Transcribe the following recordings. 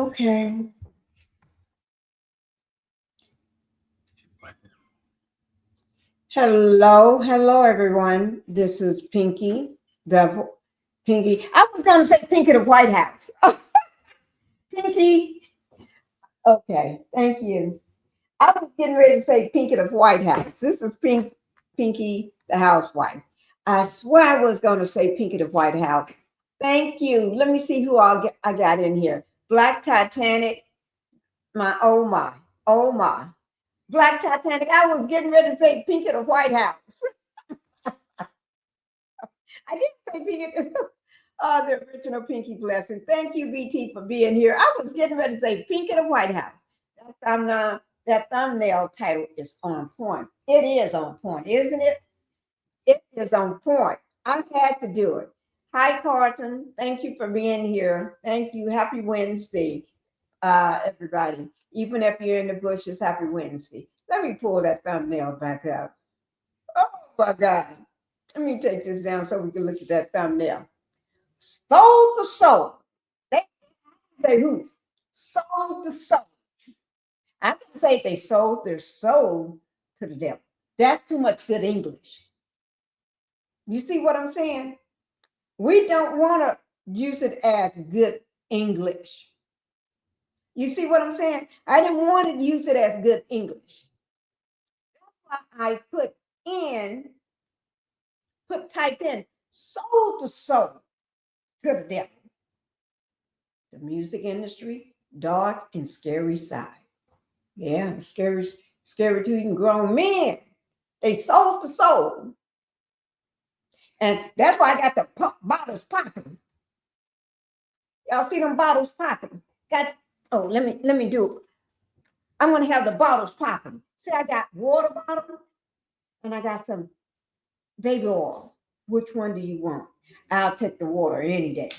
Okay. Hello, everyone. This is the Pinkie. I was going to say Pinkie the White House. Pinkie. Okay, thank you. I was getting ready to say Pinkie the White House. This is Pinkie the Housewife. I swear I was going to say Pinkie the White House. Thank you. Let me see who I got in here. Black Titanic. Oh my. Black Titanic. I was getting ready to say Pinkie the White House. I didn't say Pinkie. Oh, the original Pinkie blessing. Thank you, BT, for being here. I was getting ready to say Pinkie the White House. That thumbnail title is on point. It is on point, isn't it? It is on point. I had to do it. Hi, Carlton. Thank you for being here. Thank you. Happy Wednesday, everybody. Even if you're in the bushes, happy Wednesday. Let me pull that thumbnail back up. Oh, my God. Let me take this down so we can look at that thumbnail. Sold the soul. They say who? Sold the soul. I can say they sold their soul to the devil. That's too much good English. You see what I'm saying? We don't want to use it as good English. You see what I'm saying? I didn't want to use it as good English. That's why I type in sold the soul to the devil. The music industry, dark and scary side. Yeah, scary to even grown men. They sold the soul. And that's why I got the bottles popping. Y'all see them bottles popping? Let me do it. I'm gonna have the bottles popping. See, I got water bottle and I got some baby oil. Which one do you want? I'll take the water any day.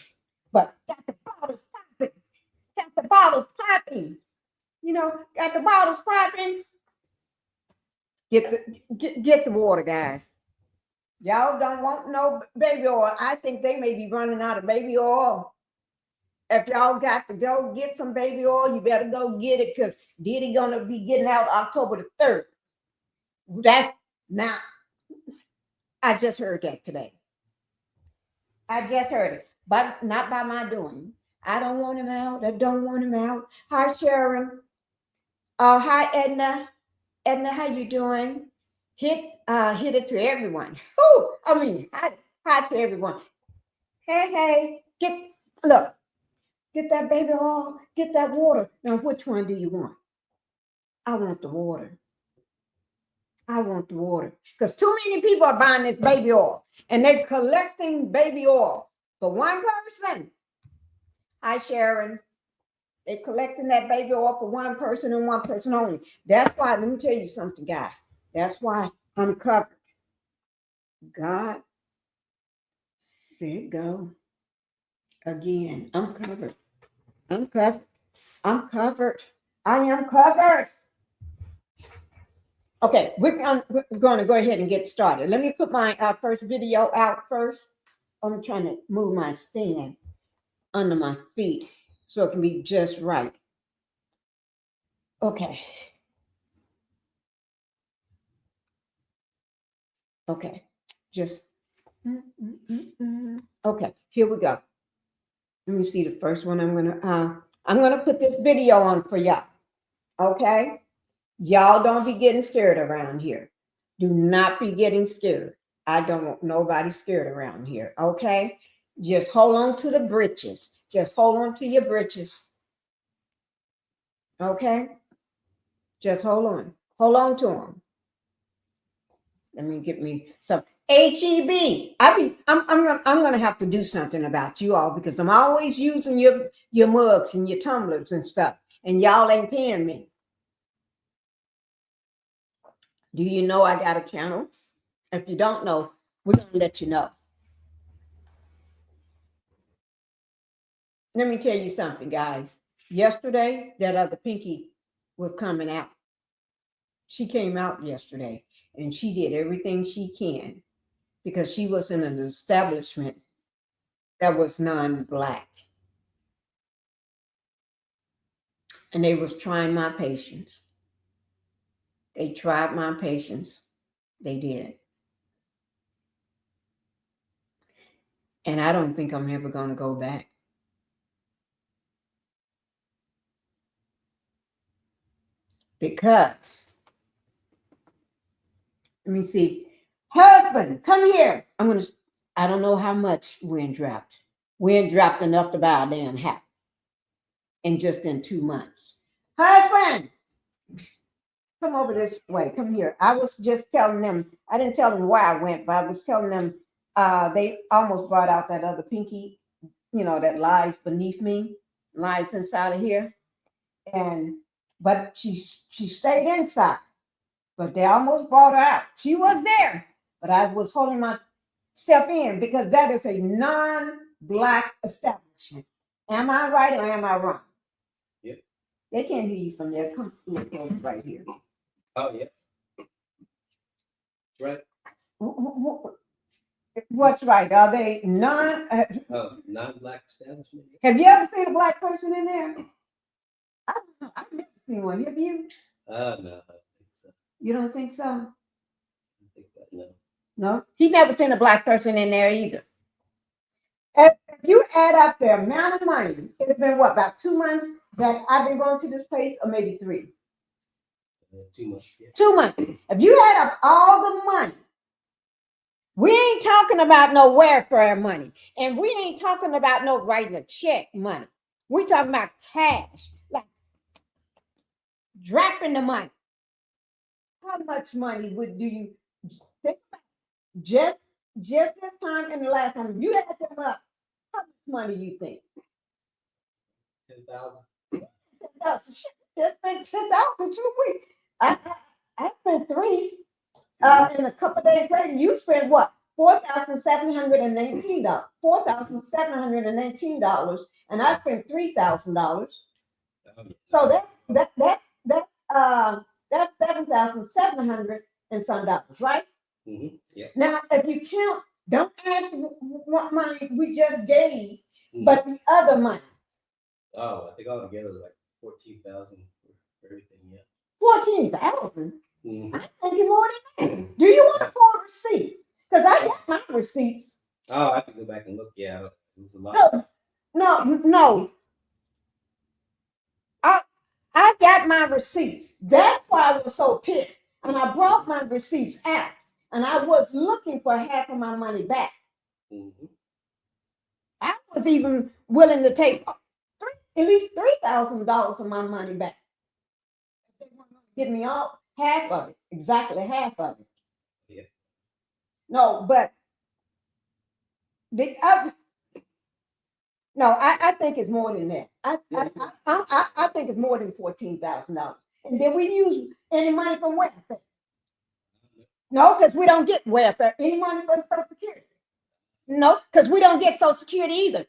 But got the bottles popping. Got the bottles popping. Got the bottles popping. Get the water, guys. Y'all don't want no baby oil. I think they may be running out of baby oil. If y'all got to go get some baby oil, you better go get it because Diddy gonna be getting out October the 3rd. That's now. I just heard that today. I just heard it, but not by my doing. I don't want him out. I don't want him out. Hi, Sharon. Hi, Edna. Edna, how you doing? Hit it to everyone. Hi to everyone. Hey, get that baby oil, get that water. Now, which one do you want? I want the water. I want the water. Because too many people are buying this baby oil and they're collecting baby oil for one person. Hi, Sharon. They're collecting that baby oil for one person and one person only. That's why, let me tell you something, guys. That's why I'm covered. God said go. Again, I'm covered. I'm covered. I'm covered. I am covered. Okay, we're going to go ahead and get started. Let me put my first video out first. I'm trying to move my stand under my feet so it can be just right. Okay. Okay. Okay, here we go. Let me see the first one. I'm gonna put this video on for y'all. Okay? Y'all don't be getting scared around here. Do not be getting scared. I don't want nobody scared around here. Okay? Just hold on to the britches. Just hold on to your britches. Okay? Just hold on. Hold on to them. Let me get me some HEB. I'm gonna have to do something about you all because I'm always using your mugs and your tumblers and stuff, and y'all ain't paying me. Do you know I got a channel? If you don't know, we're gonna let you know. Let me tell you something, guys. Yesterday, that other Pinkie was coming out. She came out yesterday, and she did everything she can because she was in an establishment that was non-Black. And they was trying my patience. They tried my patience. They did. And I don't think I'm ever going to go back. Because, let me see. Husband, come here. I don't know how much Wynn dropped. Wynn dropped enough to buy a damn house. And just in 2 months. Husband, come over this way. Come here. I was just telling them, I didn't tell them where I went, but I was telling them they almost brought out that other Pinky, that lies beneath me, lies inside of here. But she stayed inside. But they almost brought her out. She was there, but I was holding myself in because that is a non-Black establishment. Am I right or am I wrong? Yep. They can't hear you from there. Come look right here. Oh, yeah. Right. What's right? Are they non-Black establishment? Have you ever seen a Black person in there? I've never seen one. Have you? No, I don't think so. You don't think so? I don't think that, no. No? He never seen a Black person in there either. If you add up the amount of money, it's been what, about 2 months that I've been going to this place, or maybe 3? 2 months. Yeah. 2 months. If you add up all the money, we ain't talking about no welfare money, and we ain't talking about no writing a check money. We talking about cash, like dropping the money. How much money do you think about? Just this time and the last time you add them up? How much money do you think? 10,000. 10,000. Just spent 10,000 2 weeks. I spent 3. And a couple of days later, you spent what? $4,719. $4,719, and I spent $3,000. So that's $7,700 and some dollars, right? Mm-hmm. Yeah. Now, if you count, don't add what money we just gave, but the other money. Oh, I think altogether like 14,000 for everything. Yeah. 14,000. Mm-hmm. I think you're more than that. Do you want to pull a receipt? Because I got my receipts. Oh, I have to go back and look. Yeah, it was a lot. No. I got my receipts. That's why I was so pissed. And I brought my receipts out. And I was looking for half of my money back. Mm-hmm. I was even willing to take at least $3,000 of my money back. They want to give me all half of it, exactly half of it. Yeah. No, but the other. No, I think it's more than that. I think it's more than $14,000. And did we use any money from welfare? No, because we don't get welfare. Any money from Social Security? No, because we don't get Social Security either.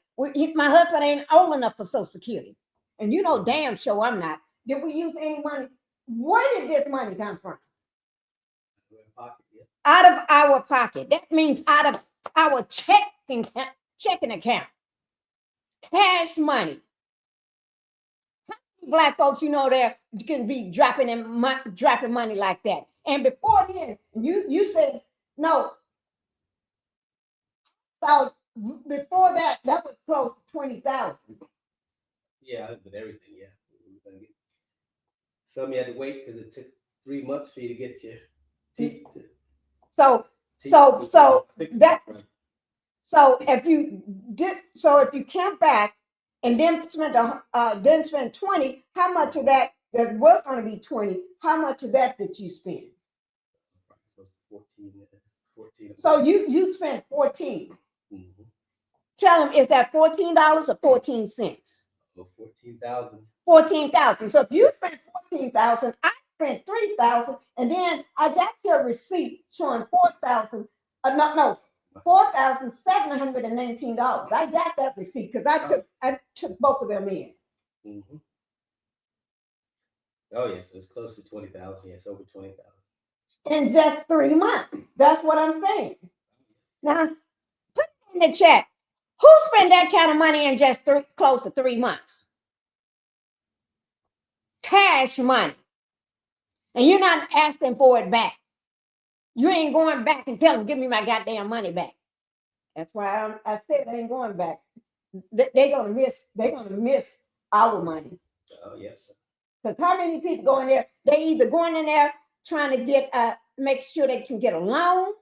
My husband ain't old enough for Social Security. And you know damn sure I'm not. Did we use any money? Where did this money come from? Out of our pocket. That means out of our checking account. Cash money. Black folks, there can be dropping money like that. And before then, you said no. So before that was close to 20,000. Yeah, but everything. Yeah, some you had to wait because it took 3 months for you to get your teeth. So if you count back and then spend 20, how much of that was going to be 20? How much of that did you spend? 14. So you spent 14. Mm-hmm. Tell them, is that $14 or 14 cents? Well, 14,000. 14,000. So if you spent 14,000, I spent 3,000, and then I got your receipt showing 4,000. $4,719. I got that receipt because I took both of them in. Mm-hmm. Oh yeah, so it's close to 20,000. Yes, over 20,000. In just 3 months. That's what I'm saying. Now, put it in the chat. Who spent that kind of money in just close to 3 months? cash money. And you're not asking for it back. You ain't going back and tell them, give me my goddamn money back. That's why I said they ain't going back. They're gonna miss our money. Oh, yes. Because how many people go in there? They either going in there trying to get make sure they can get a loan,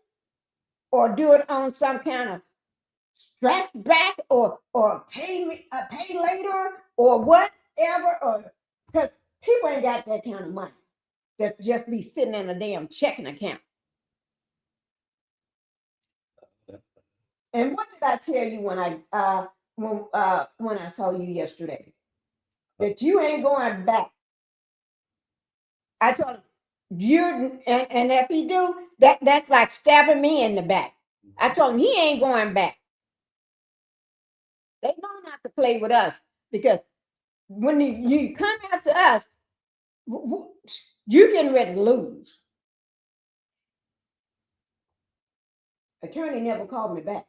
or do it on some kind of stretch back, or pay later, or whatever. Or because people ain't got that kind of money that just be sitting in a damn checking account. And what did I tell you when I saw you yesterday? That you ain't going back. I told him, and if he do, that's like stabbing me in the back. I told him he ain't going back. They know not to play with us, because when you come after us, you getting ready to lose. Attorney never called me back.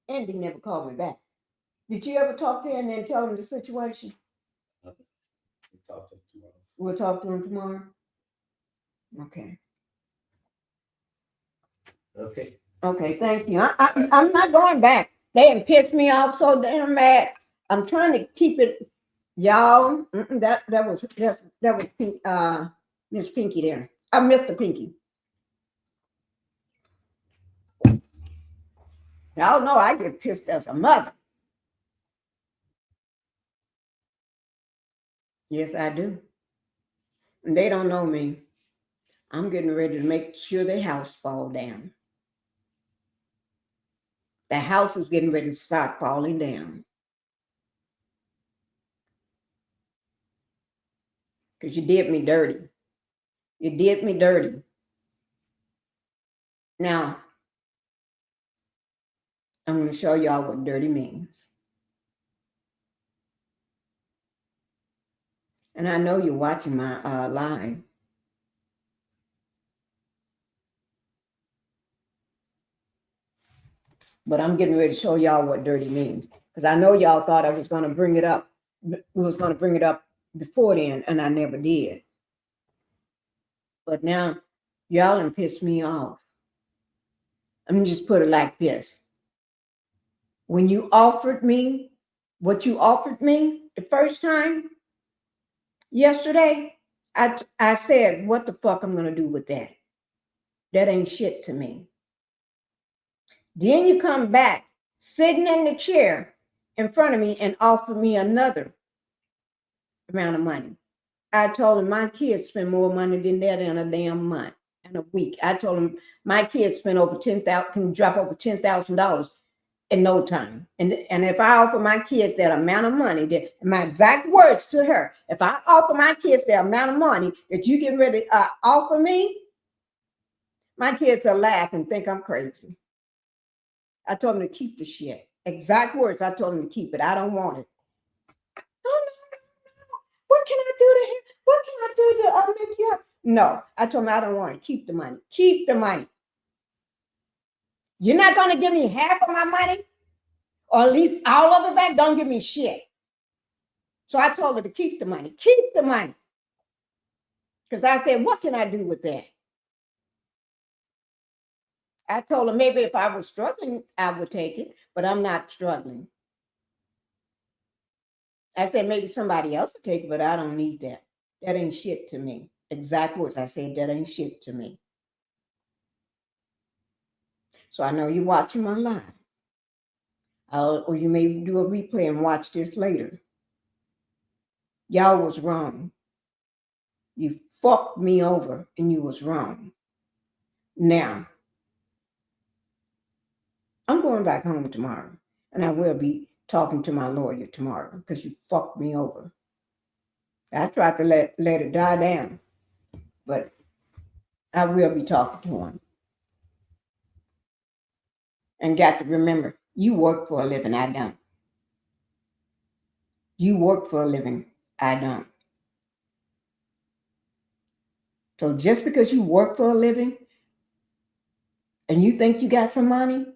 Andy never called me back. Did you ever talk to him and then tell him the situation? We'll talk to him tomorrow. Okay. Okay, thank you. I'm not going back. They have pissed me off so damn bad. I'm trying to keep it, y'all. That was Miss Pinkie there. Mr. Pinkie. Y'all know I get pissed as a mother. Yes, I do. And they don't know me. I'm getting ready to make sure their house fall down. The house is getting ready to start falling down. Because you did me dirty. You did me dirty. Now, I'm going to show y'all what dirty means. And I know you're watching my live. But I'm getting ready to show y'all what dirty means. Because I know y'all thought I was going to bring it up. We was going to bring it up before then, and I never did. But now, y'all done pissed me off. Let me just put it like this. When you offered me what you offered me the first time, yesterday, I said, what the fuck I'm going to do with that? That ain't shit to me. Then you come back, sitting in the chair in front of me, and offer me another amount of money. I told him my kids spend more money than that in a damn month, in a week. I told him my kids spend over $10,000, can drop over $10,000 in no time. And if I offer my kids that amount of money, that my exact words to her, if I offer my kids that amount of money that you get ready to offer me, my kids will laugh and think I'm crazy. I told them to keep the shit. Exact words, I told them to keep it. I don't want it. Oh, no. What can I do to him? What can I do to make you up? No, I told them I don't want it. Keep the money. Keep the money. You're not going to give me half of my money? Or at least all of it back? Don't give me shit. So I told her to keep the money. Keep the money. Because I said, what can I do with that? I told her maybe if I was struggling, I would take it, but I'm not struggling. I said maybe somebody else would take it, but I don't need that. That ain't shit to me. Exact words. I said that ain't shit to me. So I know you're watching my live. Or you may do a replay and watch this later. Y'all was wrong. You fucked me over and you was wrong. Now, I'm going back home tomorrow, and I will be talking to my lawyer tomorrow because you fucked me over. I tried to let it die down, but I will be talking to him. And got to remember, you work for a living, I don't. You work for a living, I don't. So just because you work for a living and you think you got some money,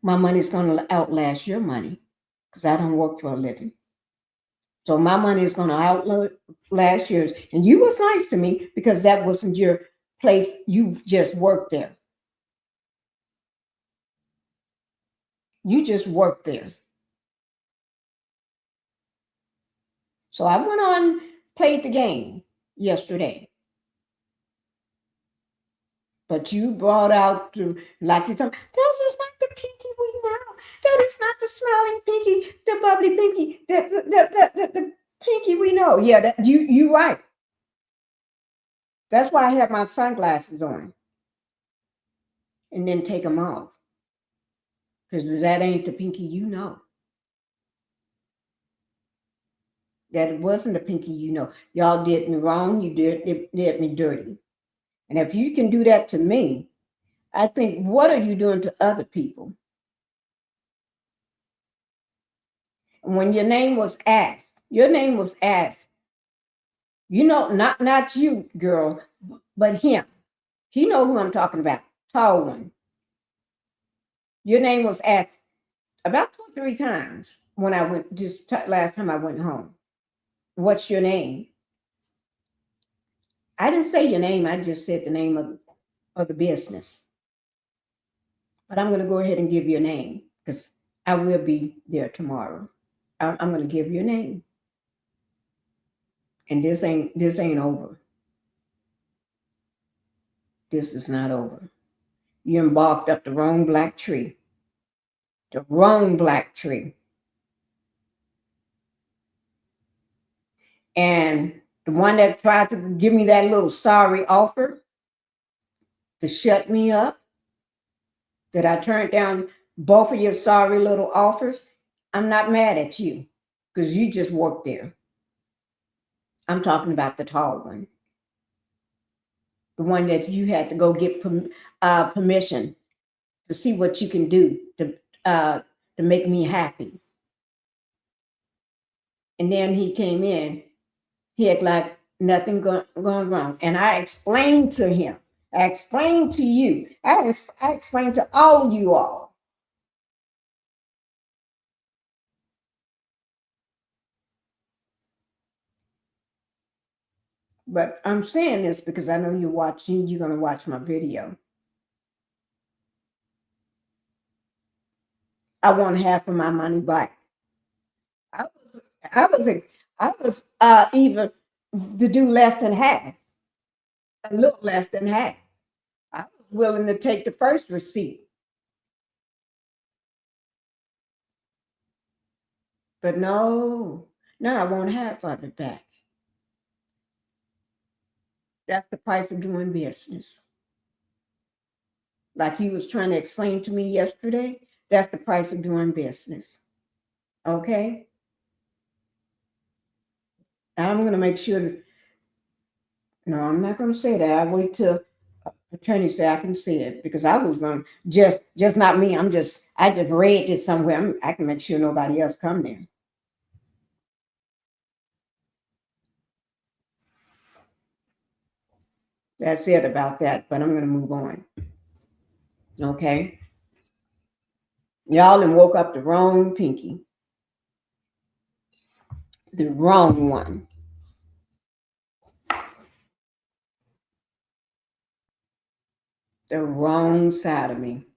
my money's going to outlast your money because I don't work for a living. So my money is going to outlive last year's. And you was nice to me because that wasn't your place. You just worked there. You just worked there. So I went on, played the game yesterday. But you brought out to like to tell me, that is not the Pinky we know. That is not the smiling Pinky, the bubbly Pinky, the Pinky we know. Yeah, that you right. That's why I have my sunglasses on and then take them off. Because that ain't the Pinky you know. That wasn't the Pinky you know. Y'all did me wrong. You did me dirty. And if you can do that to me, I think, what are you doing to other people? When your name was asked, you know, not you, girl, but him. He know who I'm talking about. Tall one. Your name was asked about 2 or 3 times when I went last time I went home. What's your name? I didn't say your name. I just said the name of the business. But I'm going to go ahead and give you a name because I will be there tomorrow. I'm going to give you a name. And this ain't over. This is not over. You embarked up the wrong black tree. The wrong black tree. And the one that tried to give me that little sorry offer to shut me up, that I turned down both of your sorry little offers, I'm not mad at you because you just worked there. I'm talking about the tall one. The one that you had to go get permission to see what you can do to make me happy. And then he came in, he had like nothing going wrong. And I explained to him, I explained to you, I explained to all of you all. But I'm saying this because I know you're going to watch my video. I want half of my money back. I was even to do less than half, a little less than half. I was willing to take the first receipt. But no, I want half of it back. That's the price of doing business. Like you was trying to explain to me yesterday, that's the price of doing business. Okay? I'm going to make sure. No, I'm not going to say that. I wait till attorney say I can see it because I was going to just not me. I just read it somewhere. I can make sure nobody else come there. That's it about that. But I'm going to move on. Okay? Y'all done woke up the wrong Pinky. The wrong one. The wrong side of me.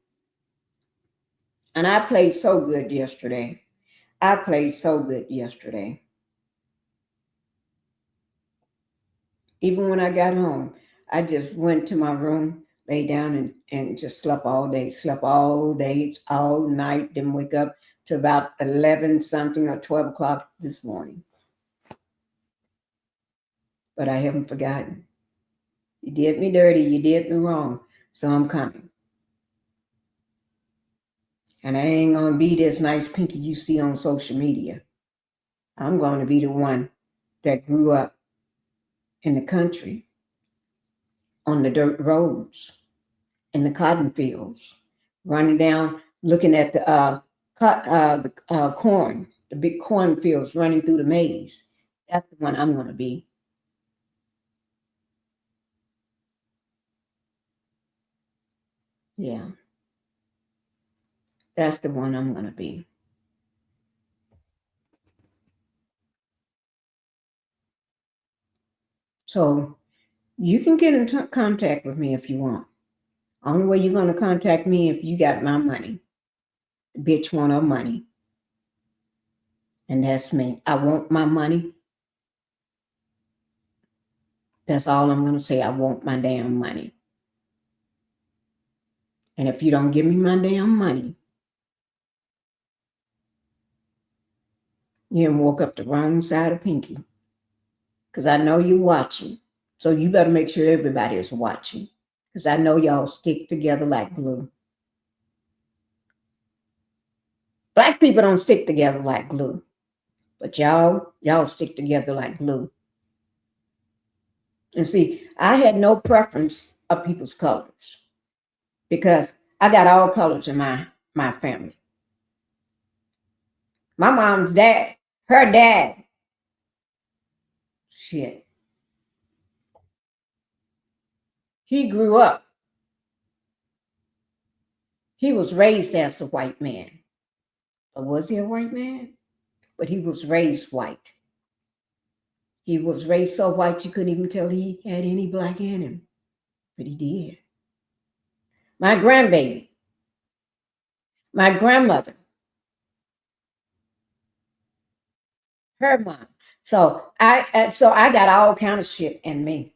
And I played so good yesterday. Even when I got home, I just went to my room, lay down and just slept all day, all night, didn't wake up to about 11 something or 12 o'clock this morning. But I haven't forgotten. You did me dirty, you did me wrong, so I'm coming. And I ain't going to be this nice Pinky you see on social media. I'm going to be the one that grew up in the country, on the dirt roads, in the cotton fields, running down, looking at the corn, the big cornfields running through the maze. That's the one I'm going to be. Yeah. That's the one I'm going to be. So you can get in contact with me if you want. Only way you're going to contact me if you got my money. The bitch want her money. And that's me. I want my money. That's all I'm going to say. I want my damn money. And if you don't give me my damn money, you done woke up the wrong side of Pinky. Because I know you're watching. So you better make sure everybody is watching. Because I know y'all stick together like glue. Black people don't stick together like glue. But y'all stick together like glue. And see, I had no preference of people's colors. Because I got all colors in my family. My mom's dad, her dad, shit. He grew up. He was raised as a white man. Or was he a white man? But he was raised white. He was raised so white you couldn't even tell he had any black in him. But he did. My grandbaby, my grandmother, her mom. So I got all kind of shit in me.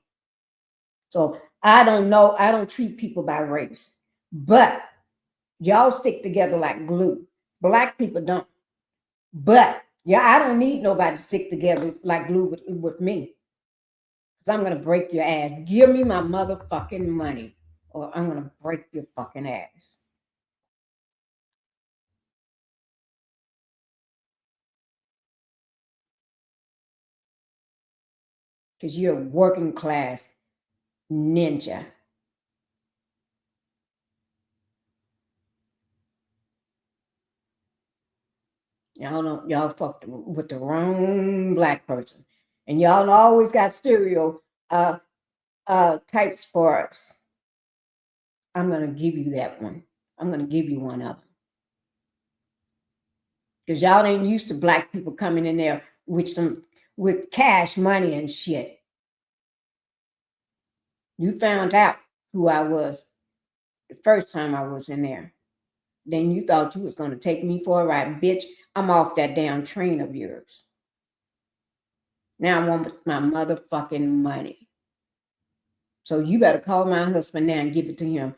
So I don't know. I don't treat people by race. But y'all stick together like glue. Black people don't. But yeah, I don't need nobody to stick together like glue with me. Because I'm going to break your ass. Give me my motherfucking money or I'm going to break your fucking ass. Because you're a working class ninja. Y'all fucked with the wrong black person. And y'all always got stereo types for us. I'm going to give you that one. I'm going to give you one of them. Because y'all ain't used to black people coming in there with cash money and shit. You found out who I was the first time I was in there. Then you thought you was going to take me for a ride. Bitch, I'm off that damn train of yours. Now I want my motherfucking money. So you better call my husband now and give it to him.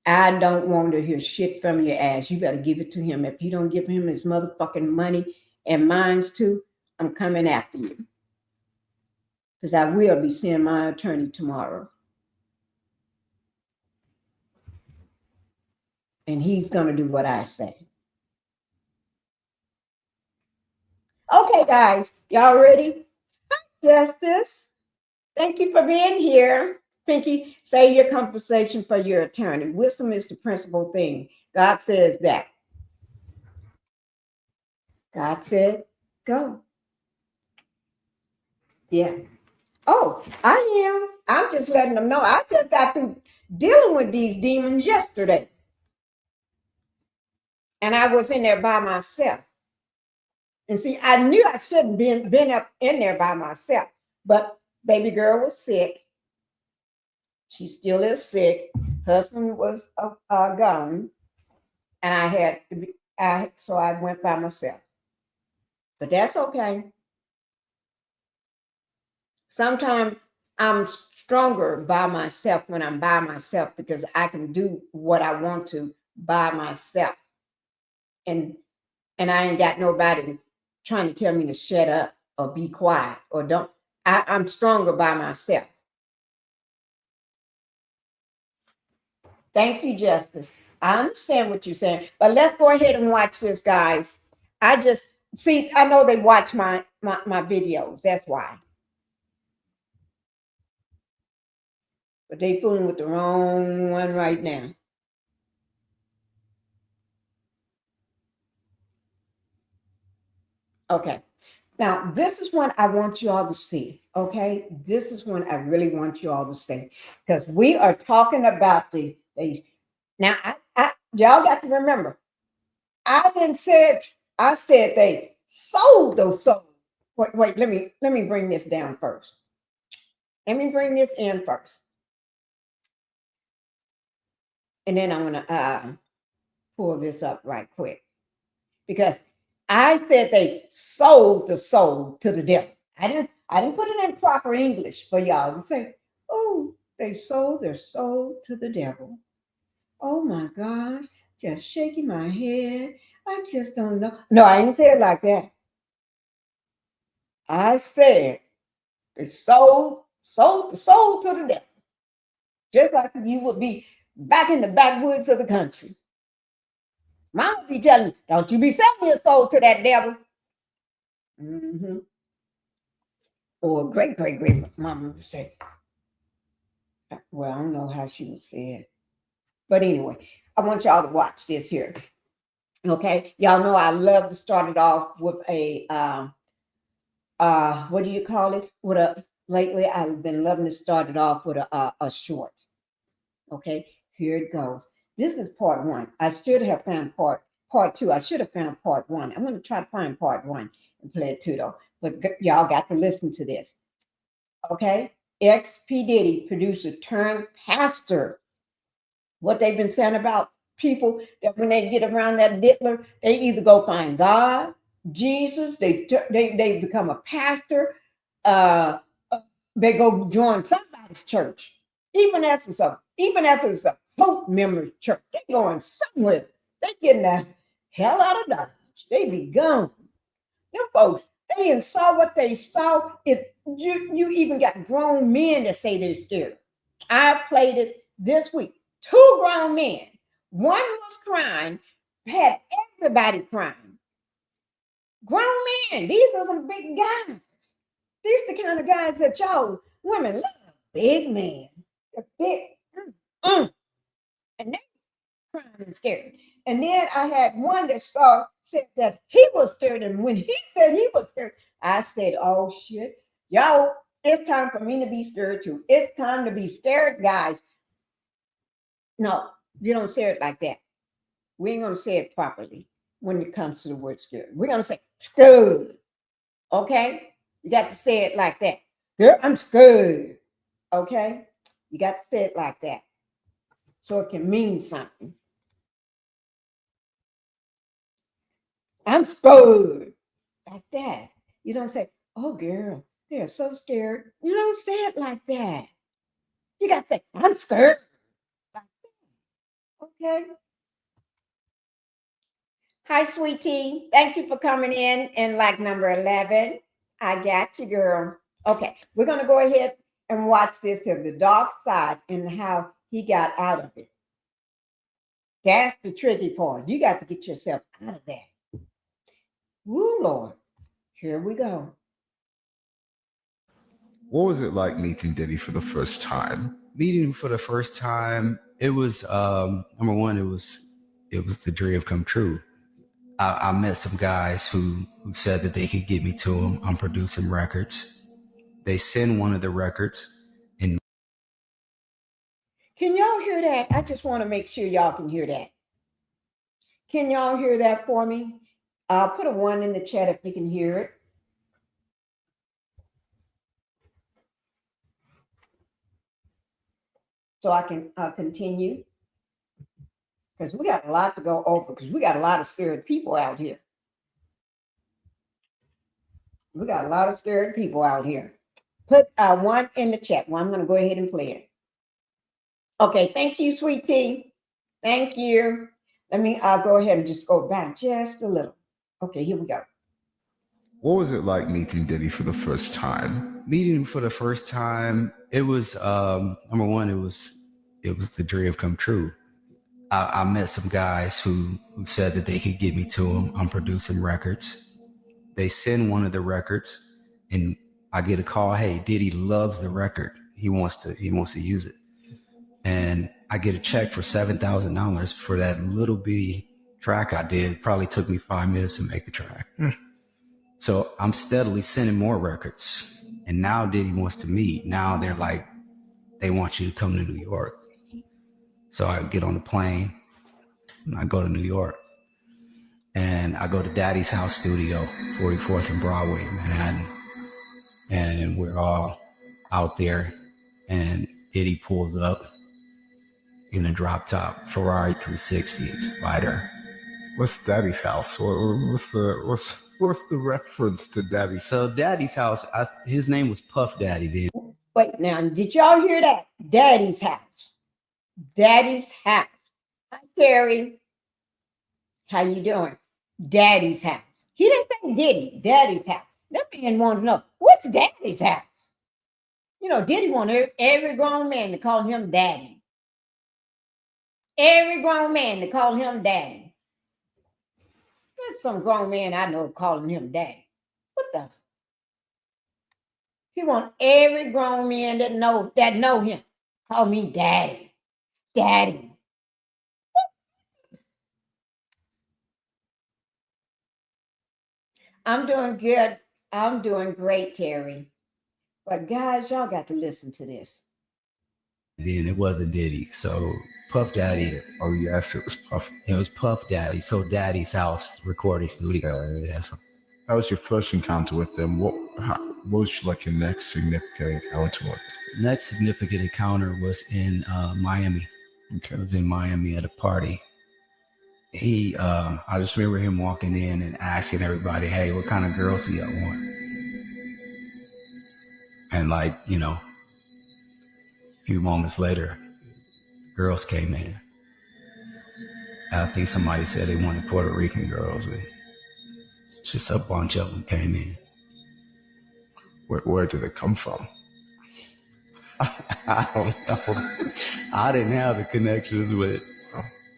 I don't want to hear shit from your ass. You better give it to him. If you don't give him his motherfucking money and mines too, I'm coming after you. Because I will be seeing my attorney tomorrow. And he's going to do what I say. Okay, guys, y'all ready? Justice, thank you for being here. Pinky, say your conversation for your attorney. Wisdom is the principal thing. God says that. God said, go. Yeah. Oh, I am. I'm just letting them know. I just got through dealing with these demons yesterday. And I was in there by myself. And see, I knew I shouldn't been up in there by myself. But baby girl was sick. She still is sick. Husband was gone. And I had to be, so I went by myself. But that's okay. Sometimes I'm stronger by myself when I'm by myself because I can do what I want to by myself. And I ain't got nobody trying to tell me to shut up or be quiet or don't. I'm stronger by myself. Thank you, Justice. I understand what you're saying, but let's go ahead and watch this, guys. I just see, I know they watch my videos. That's why. But they fooling with the wrong one right now. Okay. Now, this is one I want you all to see. Okay. This is one I really want you all to see because we are talking about these. Now, y'all got to remember, I said they sold those souls. Wait, let me bring this down first. Let me bring this in first. And then I'm going to pull this up right quick. Because I said they sold the soul to the devil. I didn't put it in proper English for y'all to say, oh, they sold their soul to the devil. Oh my gosh, just shaking my head. I just don't know. No, I didn't say it like that. I said they sold the soul to the devil. Just like you would be back in the backwoods of the country. Mama be telling you, don't you be selling your soul to that devil. Mm-hmm. Or great mama would say, well, I don't know how she would say it. But anyway, I want y'all to watch this here. Okay. Y'all know I love to start it off with a what do you call it? Lately I've been loving to start it off with a short. Okay, here it goes. This is part one. I should have found part two. I should have found part one. I'm going to try to find part one and play it too, though. But y'all got to listen to this. Okay, P. Diddy, producer turned pastor. What they've been saying about people that when they get around that diddler, they either go find God, Jesus, they become a pastor, they go join somebody's church, even if it's a Pope member's church, they going somewhere. They getting the hell out of Dodge. They be gone. Them folks, they saw what they saw. You even got grown men that say they're scared. I played it this week. 2 grown men. One was crying, had everybody crying. Grown men. These are some big guys. These the kind of guys that y'all women love. Big men. The big. And they crying and scared. And then I had one that said that he was scared. And when he said he was scared, I said, oh shit. Y'all, it's time for me to be scared too. It's time to be scared, guys. No, you don't say it like that. We ain't going to say it properly when it comes to the word scared. We're going to say scared. Okay? You got to say it like that. Girl, I'm scared. Okay? You got to say it like that so it can mean something. I'm scared. Like that. You don't say, oh, girl, they're so scared. You don't say it like that. You got to say, I'm scared. Like that. Okay? Hi, sweetie. Thank you for coming in like number 11. I got you, girl. Okay, we're going to go ahead and watch this of the dark side and how he got out of it. That's the tricky part. You got to get yourself out of that. Woo, Lord. Here we go. What was it like meeting Diddy for the first time? Meeting him for the first time, it was number one, it was the dream come true. I met some guys who said that they could get me to him. I'm producing records. They send one of the records and Can y'all hear that? I just want to make sure y'all can hear that. Can y'all hear that for me? Put a 1 in the chat if you can hear it. So I can continue. Because we got a lot to go over, because we got a lot of scared people out here. We got a lot of scared people out here. Put 1 in the chat. Well, I'm going to go ahead and play it. Okay, thank you, sweet tea. Thank you. Let me go ahead and just go back just a little. Okay, here we go. What was it like meeting Diddy for the first time? meeting him for the first time, it was number one, it was the dream come true. I met some guys who said that they could get me to him. I'm producing records. They send one of the records and I get a call, hey, Diddy loves the record. He wants to use it. And I get a check for $7,000 for that little bitty track I did. It probably took me 5 minutes to make the track. So I'm steadily sending more records. And now Diddy wants to meet. Now they're like, they want you to come to New York. So I get on the plane and I go to New York. And I go to Daddy's House Studio, 44th and Broadway, Manhattan. And we're all out there, and Diddy pulls up in a drop top Ferrari 360 Spider. What's Daddy's house? What's the reference to Daddy's? So Daddy's house, his name was Puff Daddy then. Wait, now, did y'all hear that? Daddy's house. Daddy's house. Hi, Terry. How you doing? Daddy's house. He didn't say Diddy. Daddy's house. That man wanted to know, what's Daddy's house? You know, Diddy wanted every grown man to call him Daddy. Every grown man to call him Daddy. There's some grown man I know calling him Daddy. What the? He want every grown man that know him call me Daddy. Daddy. I'm doing good. I'm doing great, Terry. But guys, y'all got to listen to this. Then it wasn't Diddy. So Puff Daddy. Oh yes, it was Puff. It was Puff Daddy. So Daddy's house recording studio. That's That was your first encounter with them. What was like your next significant encounter with them? next significant encounter was in Miami. Okay. It was in Miami at a party. I just remember him walking in and asking everybody, "Hey, what kind of girls do y'all want?" And like, you know, a few moments later, girls came in. And I think somebody said they wanted Puerto Rican girls, and just a bunch of them came in. Where did it come from? I don't know. I didn't have the connections with.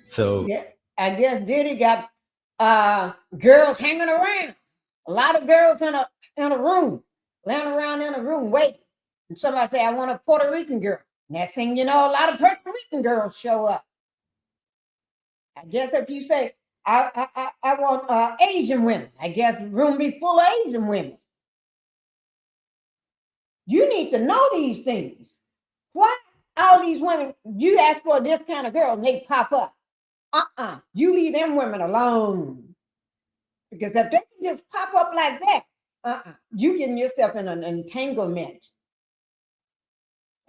So Yeah, I guess Diddy got girls hanging around. A lot of girls in a room, laying around in a room waiting. And somebody say, I want a Puerto Rican girl. Next thing you know, a lot of Puerto Rican girls show up. I guess if you say, I want Asian women, I guess the room be full of Asian women. You need to know these things. Why all these women, you ask for this kind of girl and they pop up. You leave them women alone. Because if they can just pop up like that, you getting yourself in an entanglement.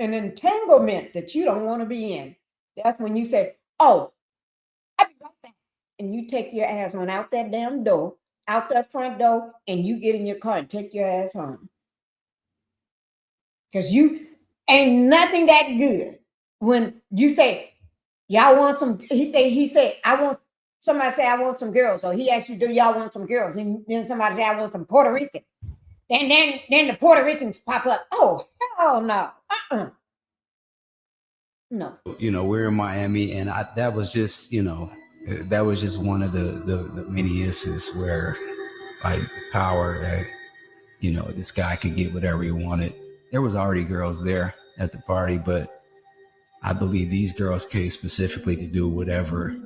An entanglement that you don't want to be in. That's when you say, oh, I'll be right back. And you take your ass on out that damn door, out that front door, and you get in your car and take your ass home. Because you ain't nothing that good. When you say, y'all want some, he said, somebody say, I want some girls. So he asked you, do y'all want some girls? And then somebody say, I want some Puerto Rican. And then the Puerto Ricans pop up. Oh, hell no. No. you know, we're in Miami, and that was just, you know, that was just one of the many instances where, like, power that, you know, this guy could get whatever he wanted. There was already girls there at the party, but I believe these girls came specifically to do whatever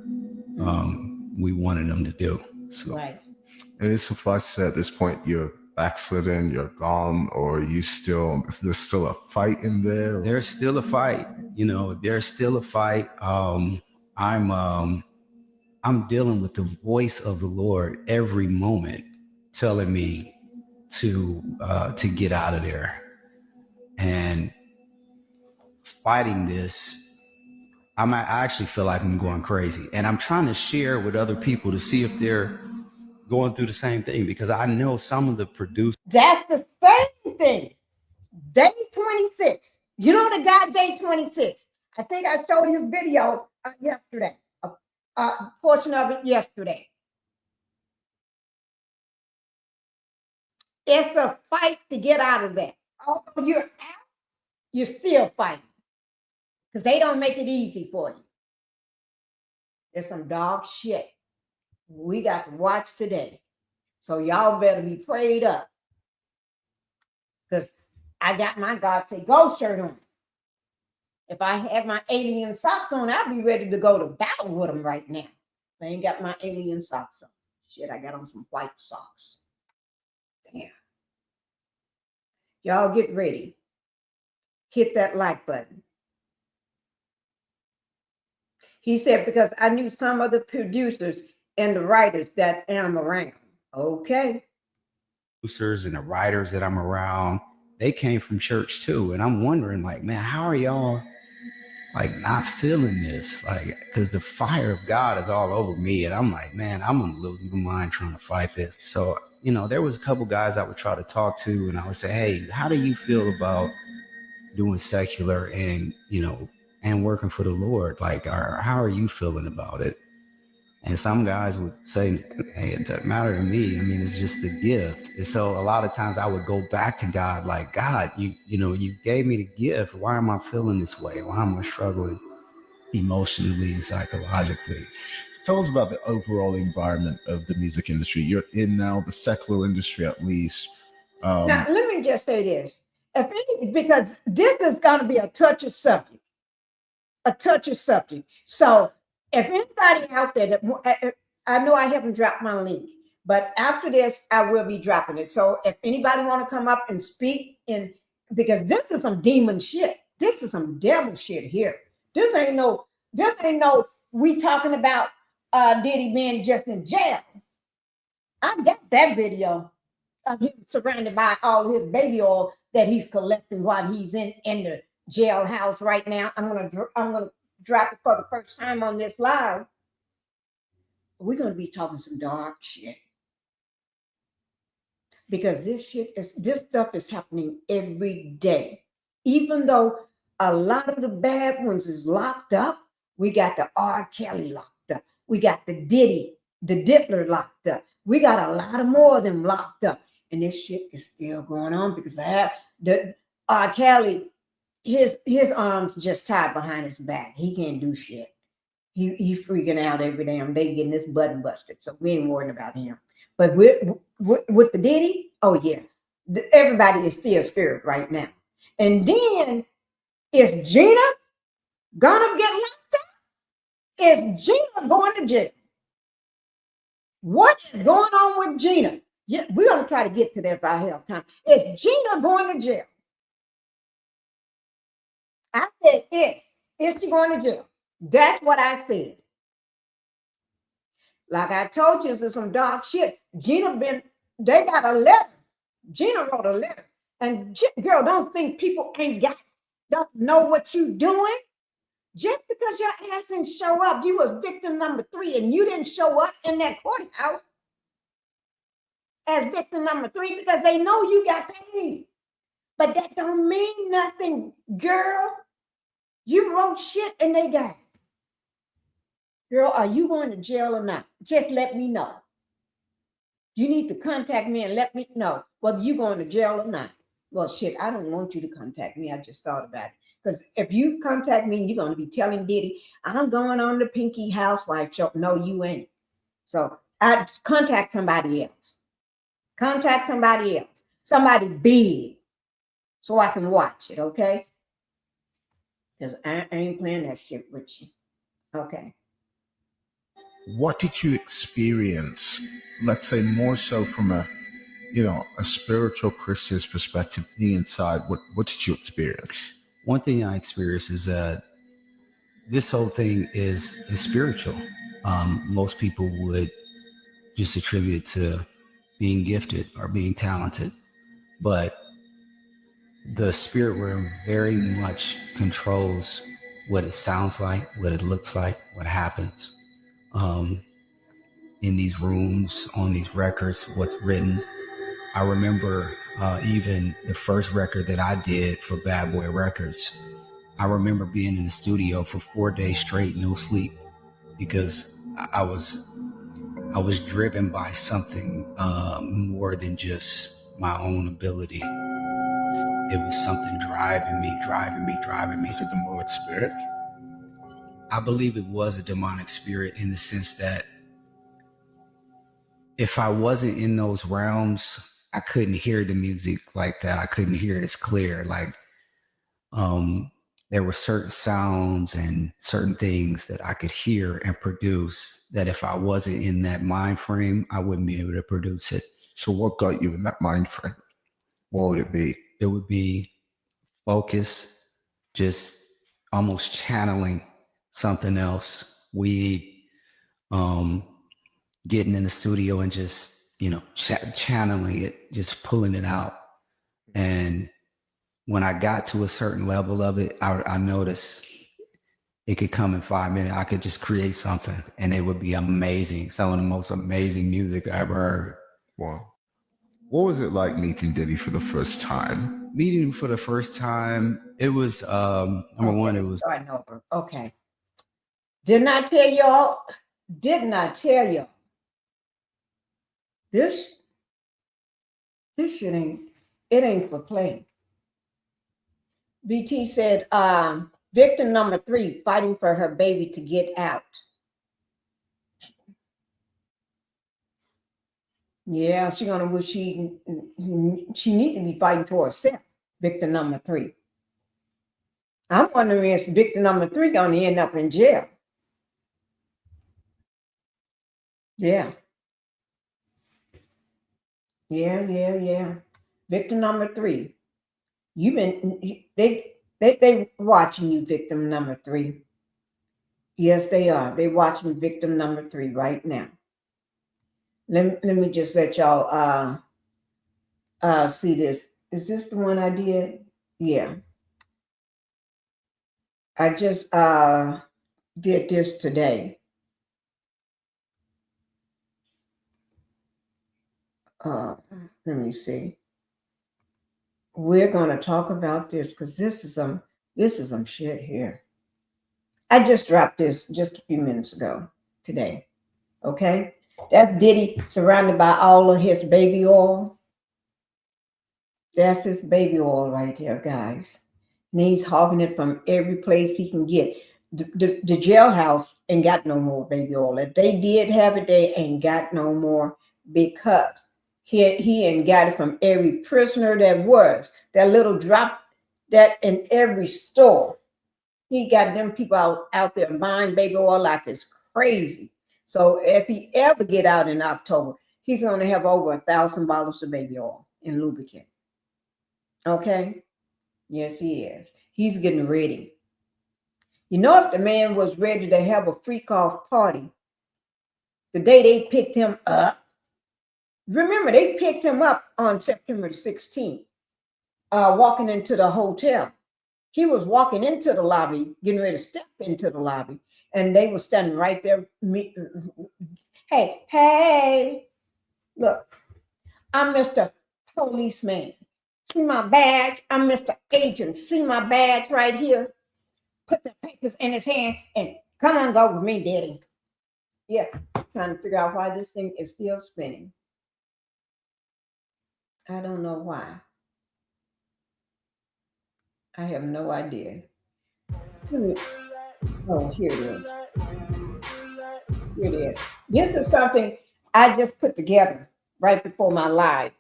we wanted them to do. So, Right. And it's suffice at this point, you're backslidden, you're gone, or there's still a fight in there? there's still a fight, you know, there's still a fight. I'm dealing with the voice of the Lord every moment telling me to get out of there, and fighting this. I actually feel like I'm going crazy, and I'm trying to share with other people to see if they're going through the same thing, because I know some of the producers. That's the same thing. Day 26. You know the guy Day 26. I think I showed his video yesterday. A portion of it yesterday. It's a fight to get out of that. Although you're out, you're still fighting. Because they don't make it easy for you. There's some dog shit we got to watch today. So y'all better be prayed up. Because I got my God Say Go shirt on. If I had my alien socks on, I'd be ready to go to battle with them right now. I ain't got my alien socks on. Shit, I got on some white socks. Damn. Y'all get ready. Hit that like button. He said, because I knew some of the producers and the writers that I'm around. Okay. Producers and the writers that I'm around, they came from church too. And I'm wondering, like, man, how are y'all like not feeling this? Like, because the fire of God is all over me. And I'm like, man, I'm gonna lose my mind trying to fight this. So, you know, there was a couple guys I would try to talk to, and I would say, hey, how do you feel about doing secular and, you know, and working for the Lord? Like, how are you feeling about it? And some guys would say, hey, it doesn't matter to me. I mean, it's just a gift. And so a lot of times I would go back to God, like, God, you know, you gave me the gift. Why am I feeling this way? Why am I struggling emotionally and psychologically? Tell us about the overall environment of the music industry. You're in now, the secular industry at least. Now, let me just say this. Because this is going to be a touchy subject. A touchy subject. So if anybody out there that I know I haven't dropped my link, but after this, I will be dropping it. So if anybody want to come up and speak, because this is some demon shit. This is some devil shit here. This ain't no, we talking about Diddy being just in jail. I got that video of him surrounded by all his baby oil that he's collecting while he's in the jailhouse right now. I'm gonna drop it for the first time on this live. We're gonna be talking some dark shit because this stuff is happening every day. Even though a lot of the bad ones is locked up, we got the R. Kelly locked up. We got the Diddy, the Diddler locked up. We got a lot of more of them locked up. And this shit is still going on because I have the R. Kelly, his arms just tied behind his back. He can't do shit. He's freaking out every damn day getting his button busted. So we ain't worrying about him. But with the Diddy, oh yeah, everybody is still scared right now. And then is Gina gonna get locked up? Is Gina going to jail? What's going on with Gina? Yeah, we're gonna try to get to that if I have time. Is Gina going to jail? I said is she going to jail? That's what I said. Like I told you, this is some dark shit. They got a letter. Gina wrote a letter. And girl, don't think people don't know what you're doing. Just because your ass didn't show up, you was victim number 3 and you didn't show up in that courthouse as victim number 3 because they know you got paid. But that don't mean nothing, girl. You wrote shit and they got it. Girl, are you going to jail or not? Just let me know. You need to contact me and let me know whether you're going to jail or not. Well, shit, I don't want you to contact me. I just thought about it. Because if you contact me, you're going to be telling Diddy, I'm going on the Pinkie Housewife show. No, you ain't. So I contact somebody else. Contact somebody else. Somebody big. So I can watch it, okay? Because I ain't playing that shit with you. Okay. What did you experience, let's say more so from a spiritual Christian's perspective, the inside? What did you experience? One thing I experienced is that this whole thing is spiritual. Most people would just attribute it to being gifted or being talented, but the spirit realm very much controls what it sounds like, what it looks like, what happens in these rooms, on these records, what's written. I remember even the first record that I did for Bad Boy Records. I remember being in the studio for 4 days straight, no sleep, because I was driven by something more than just my own ability. It was something driving me. Is it the demonic spirit? I believe it was a demonic spirit in the sense that if I wasn't in those realms, I couldn't hear the music like that. I couldn't hear it as clear. Like, there were certain sounds and certain things that I could hear and produce that if I wasn't in that mind frame, I wouldn't be able to produce it. So what got you in that mind frame? What would it be? It would be focus, just almost channeling something else. Getting in the studio and just, channeling it, just pulling it out. And when I got to a certain level of it, I noticed it could come in 5 minutes. I could just create something and it would be amazing. Some of the most amazing music I ever heard. Wow. What was it like meeting Diddy for the first time? Meeting him for the first time, it was number one, it was starting over. Okay. Didn't I tell y'all? Didn't I tell y'all? This shit ain't for play. BT said, victim number 3 fighting for her baby to get out. Yeah, she's gonna wish she need to be fighting for herself. Victim number 3. I'm wondering if victim number 3 gonna end up in jail. Yeah. Yeah. Victim number 3. They watching you, victim number 3. Yes, they are. They watching victim number 3 right now. Let me just let y'all see this. Is this the one I did? Yeah. I just did this today. Let me see. We're gonna talk about this because this is some shit here. I just dropped this just a few minutes ago today. Okay, that's Diddy surrounded by all of his baby oil. That's his baby oil right there, guys. And he's hogging it from every place he can get. The jailhouse ain't got no more baby oil. If they did have it, they ain't got no more because he ain't got it from every prisoner that was. That little drop that in every store. He got them people out there buying baby oil like it's crazy. So if he ever get out in October, he's going to have over 1,000 bottles of baby oil and lubricant. Okay? Yes, he is. He's getting ready. You know, if the man was ready to have a freak-off party, the day they picked him up, remember, they picked him up on September 16th, walking into the hotel. He was walking into the lobby, getting ready to step into the lobby, and they were standing right there. Hey, look, I'm Mr. Policeman. See my badge? I'm Mr. Agent. See my badge right here? Put the papers in his hand and come on, go with me, Daddy. Yeah, trying to figure out why this thing is still spinning. I don't know why. I have no idea. Oh, here it is. Here it is. This is something I just put together right before my live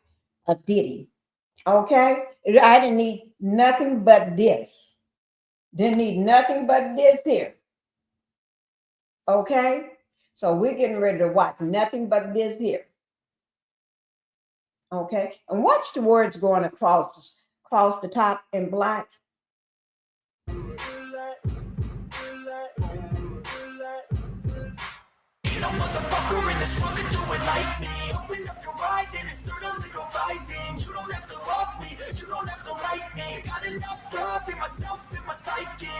of Diddy. Okay? I didn't need nothing but this. Didn't need nothing but this here. Okay? So we're getting ready to watch nothing but this here. Okay? And watch the words going across the top in black. Ain't no motherfucker in this world can do it like me. Open up your eyes and insert a little rising. You don't have to love me, you don't have to like me. Got enough love in myself, in my psyche.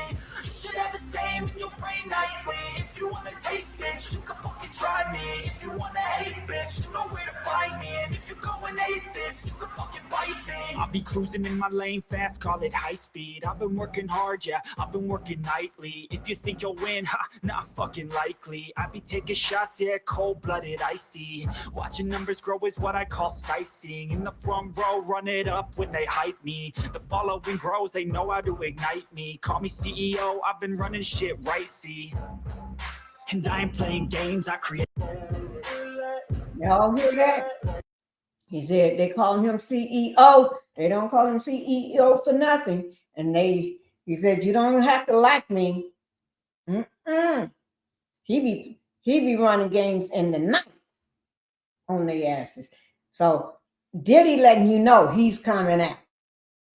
You should have the same in your brain nightly. If you wanna taste, bitch, you can fucking try me. If you wanna hate, bitch, you know where to find me. And if you go and hate this, you can fucking bite me. I'll be cruising in my lane fast, call it high speed. I've been working hard, yeah, I've been working nightly. If you think you'll win, not fucking likely. I be taking shots, yeah, cold-blooded, icy. Watching numbers grow is what I call sightseeing. In the front row, run it up when they hype me. The following grows, they know how to ignite me. Call me CEO, I've been running shit right, see. And I ain't playing games, I create. Y'all hear that? He said they call him CEO. They don't call him CEO for nothing. And he said, you don't have to like me. He be running games in the night on their asses. So Diddy letting you know he's coming out.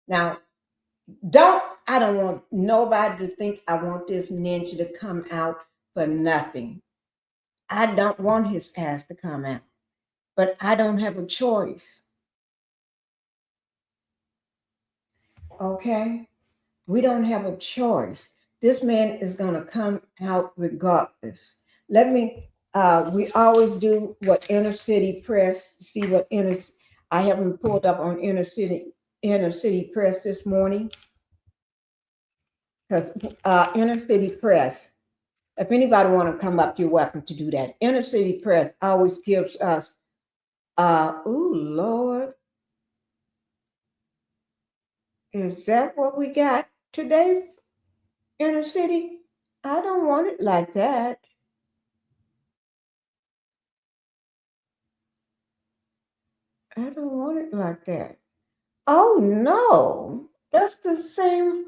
Now, I don't want nobody to think I want this ninja to come out for nothing. I don't want his ass to come out, but I don't have a choice. Okay? We don't have a choice. This man is going to come out regardless. We always do what inner city press, see what I haven't pulled up on inner city press this morning. Because inner city press, if anybody want to come up, you're welcome to do that. Inner city press always gives us, oh Lord, is that what we got today? Inner city? I don't want it like that. I don't want it like that. Oh no, that's the same.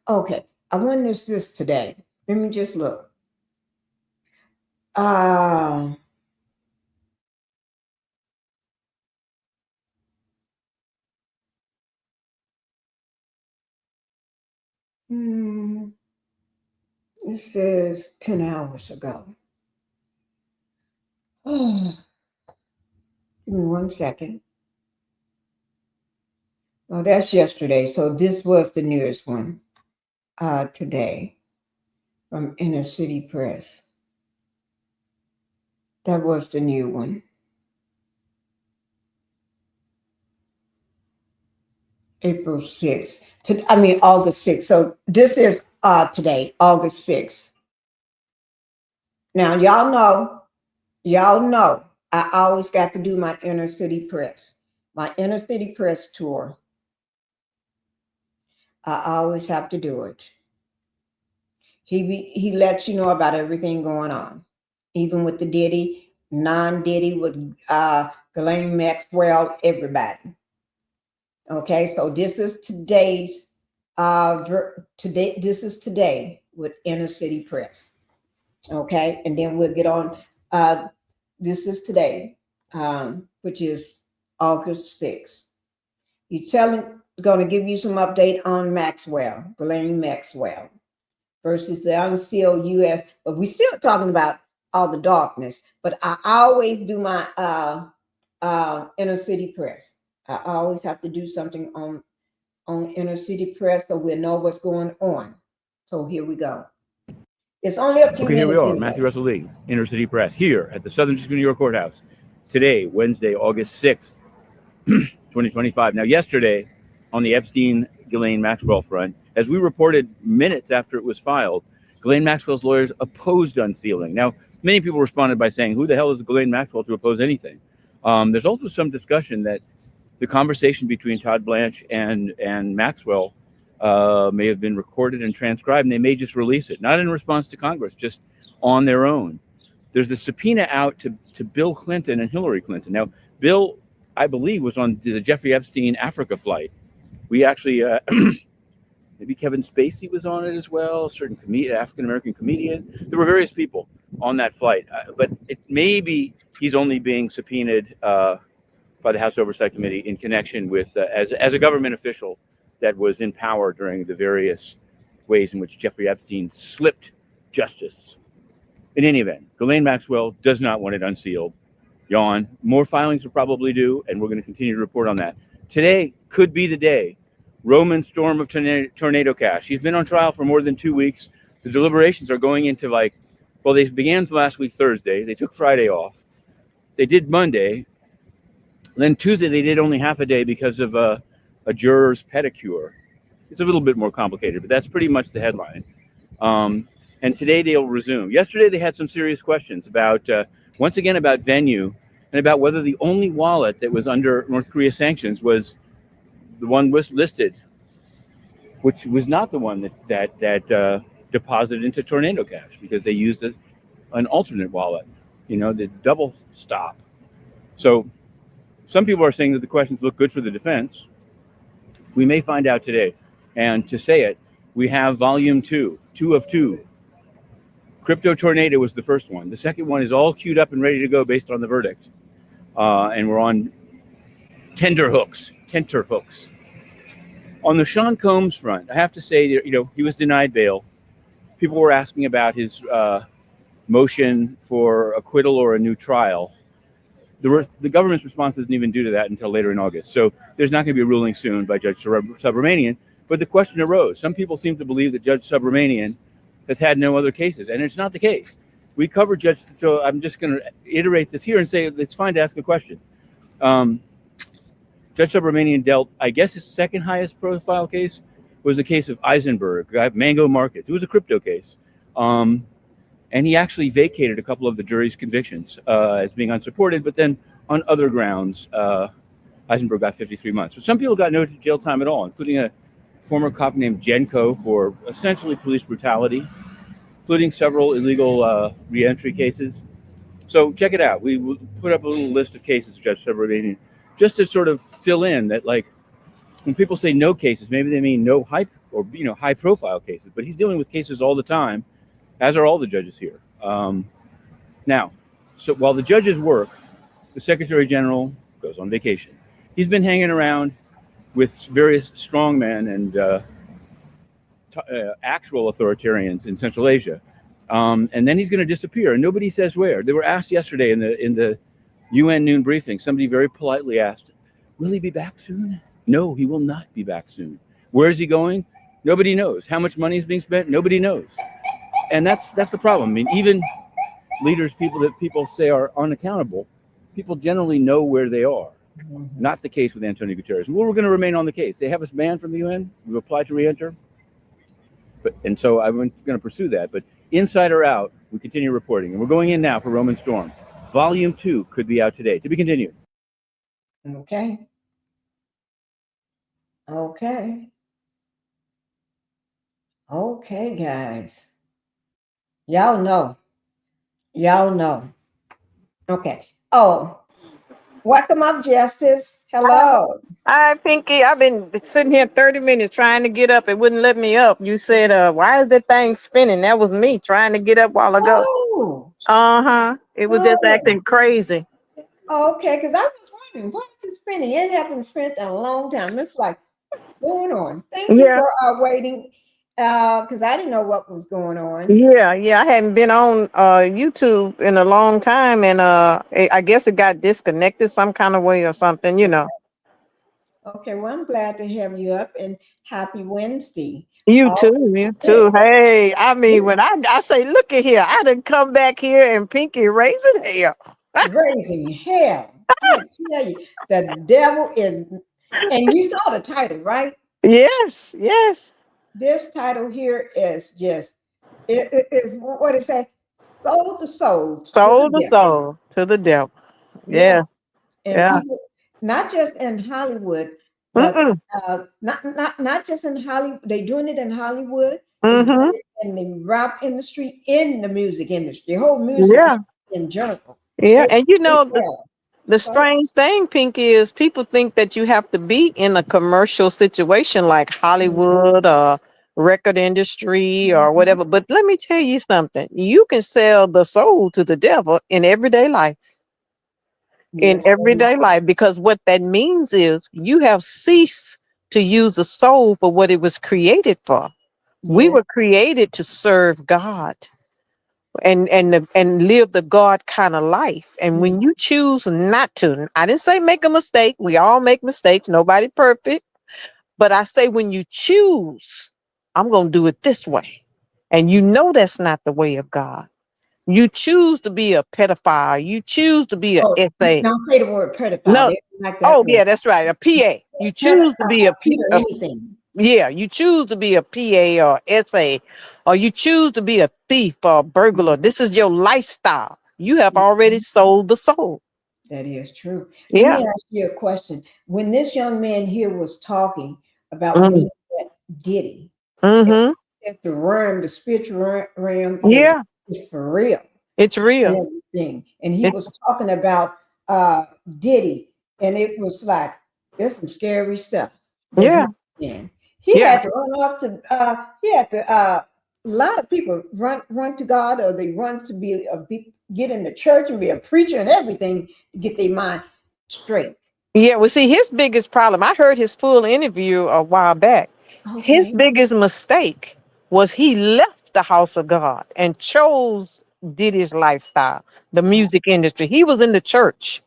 Okay, I wonder is this today. Let me just look. Uh, hmm, it says 10 hours ago. Oh, give me 1 second. Oh, that's yesterday. So this was the newest one today from Inner City Press. That was the new one. April 6th. August 6th. So this is today, August 6th. Now, y'all know, I always got to do my inner city press, my inner city press tour. I always have to do it. He lets you know about everything going on, even with the Diddy, non-Diddy, with Ghislaine Maxwell, everybody. Okay, so this is today's today. This is today with Inner City Press. Okay, and then we'll get on. This is today, which is August 6th. Going to give you some update on Maxwell, Ghislaine Maxwell, versus the unsealed U.S. But we're still talking about all the darkness. But I always do my Inner City Press. I always have to do something on Inner City Press so we'll know what's going on. So here we go. It's only a few Okay, here we minutes are, anyway. Matthew Russell Lee, Inner City Press, here at the Southern District of New York Courthouse. Today, Wednesday, August 6th, 2025. Now, yesterday, on the Epstein-Ghislaine Maxwell front, as we reported minutes after it was filed, Ghislaine Maxwell's lawyers opposed unsealing. Now, many people responded by saying, who the hell is Ghislaine Maxwell to oppose anything? There's also some discussion that the conversation between Todd Blanche and Maxwell may have been recorded and transcribed, and they may just release it, not in response to Congress, just on their own. There's a subpoena out to Bill Clinton and Hillary Clinton. Now, Bill, I believe, was on the Jeffrey Epstein Africa flight. We actually, maybe Kevin Spacey was on it as well, a certain African-American comedian. There were various people on that flight, but it may be he's only being subpoenaed by the House Oversight Committee in connection with, as a government official that was in power during the various ways in which Jeffrey Epstein slipped justice. In any event, Ghislaine Maxwell does not want it unsealed. Yawn. More filings will probably do, and we're going to continue to report on that. Today could be the day. Roman storm of tornado cash. She's been on trial for more than 2 weeks. The deliberations are going into they began last week Thursday. They took Friday off. They did Monday. Then Tuesday, they did only half a day because of a juror's pedicure. It's a little bit more complicated, but that's pretty much the headline. And today they'll resume. Yesterday, they had some serious questions about, once again, about venue and about whether the only wallet that was under North Korea sanctions was the one listed, which was not the one that deposited into Tornado Cash, because they used an alternate wallet, the double stop. So some people are saying that the questions look good for the defense. We may find out today. And to say it, we have volume 2 of 2. Crypto Tornado was the first one. The second one is all queued up and ready to go based on the verdict. And we're on tenterhooks. On the Sean Combs front, I have to say that, he was denied bail. People were asking about his motion for acquittal or a new trial. The government's response isn't even due to that until later in August. So there's not going to be a ruling soon by Judge Subramanian. But the question arose. Some people seem to believe that Judge Subramanian has had no other cases, and it's not the case. We covered Judge, so I'm just going to iterate this here and say it's fine to ask a question. Judge Subramanian dealt, I guess his second highest profile case was the case of Eisenberg, Mango Markets. It was a crypto case. And he actually vacated a couple of the jury's convictions as being unsupported, but then on other grounds, Eisenberg got 53 months. But some people got no jail time at all, including a former cop named Genko for essentially police brutality, including several illegal reentry cases. So check it out. We put up a little list of cases, Judge Subramanian, just to sort of fill in that, like, when people say no cases, maybe they mean no high or high profile cases, but he's dealing with cases all the time, as are all the judges here. Now, so while the judges work, the Secretary General goes on vacation. He's been hanging around with various strongmen and actual authoritarians in Central Asia. And then he's going to disappear, and nobody says where. They were asked yesterday in the UN noon briefing. Somebody very politely asked, "Will he be back soon?" No, he will not be back soon. Where is he going? Nobody knows. How much money is being spent? Nobody knows. And that's the problem. I mean, even leaders, people that people say are unaccountable, people generally know where they are. Not the case with Antonio Guterres. Well, we're going to remain on the case. They have us banned from the UN. We've applied to re-enter. And so I'm going to pursue that. But inside or out, we continue reporting. And we're going in now for Roman Storm. Volume 2 could be out today. To be continued. Okay. Okay. Okay, guys. Y'all know. Y'all know. Okay. Oh, welcome up, Justice. Hello. Hi, Pinky. I've been sitting here 30 minutes trying to get up. It wouldn't let me up. You said, why is that thing spinning? That was me trying to get up a while ago. Oh, It was just acting crazy. okay. Because I was wondering, what's it spinning? It hasn't spent in a long time. It's like, what's going on? Thank you Yeah. for waiting. Because I didn't know what was going on. Yeah. I hadn't been on YouTube in a long time. And I guess it got disconnected some kind of way or something, Okay, well, I'm glad to have you up, and happy Wednesday. You too. Hey, I mean, when I say, look at here, I done come back here and Pinky raising hell. Raising hell. I tell you, the devil is, and you saw the title, right? Yes. This title here is just, it is what it say, soul to soul. Soul to soul to the devil. Yeah. And people, not just in Hollywood, but not just in Hollywood. They're doing it in Hollywood. They're doing it in the rap industry, in the music industry, the whole music in general. Yeah. And the strange thing, Pinky, is people think that you have to be in a commercial situation like Hollywood or record industry or whatever. But let me tell you something. You can sell the soul to the devil in everyday life. In everyday life, because what that means is you have ceased to use the soul for what it was created for. We were created to serve God and live the God kind of life. And when you choose not to, I didn't say make a mistake. We all make mistakes. Nobody perfect. But I say when you choose, I'm going to do it this way. And you know that's not the way of God. You choose to be a pedophile. You choose to be an SA. Don't say the word pedophile. No. Like that Yeah, that's right. A PA. You choose to be a PA. Yeah, you choose to be a PA or SA, or you choose to be a thief or a burglar. This is your lifestyle. You have already sold the soul. That is true. Yeah. Let me ask you a question. When this young man here was talking about being that Diddy, the realm, the spiritual realm, is for real. It's real. And everything. And he was talking about Diddy, and it was like, there's some scary stuff. Yeah. He had to run off to a lot of people run to God, or they run to get in the church and be a preacher and everything to get their mind straight. Yeah, well, see, his biggest problem, I heard his full interview a while back. His biggest mistake was he left the house of God and chose Diddy's lifestyle, the music industry. He was in the church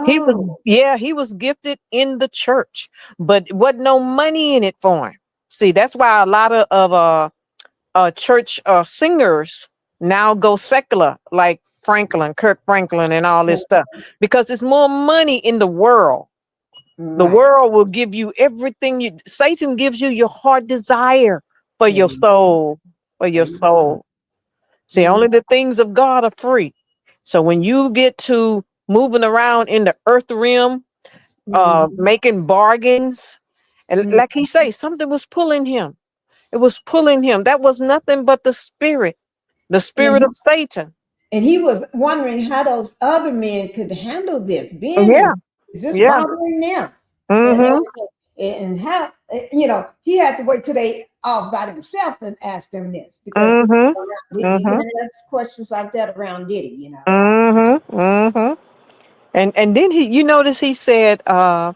He was, Oh, he was gifted in the church, but it wasn't no money in it for him. See, that's why a lot of church singers now go secular, like Kirk Franklin, and all this stuff, because there's more money in the world. The right. world will give you everything Satan gives you your heart desire for There your you go. soul, for There your you go. soul. See, Mhm, only the things of God are free. So when you get to moving around in the earth realm, mhm, making bargains, and mhm. like he say, something was pulling him. It was pulling him. That was nothing but the spirit And of Satan. and he was wondering how those other men could handle this. Being Yeah, in, is this yeah. bothering them? And Mm-hmm. everything. And how, he had to wait till they all by themselves and ask them this because Mm-hmm. you Mm-hmm. can't ask questions like that around Diddy. Mm-hmm. Mm-hmm. And then you notice he said that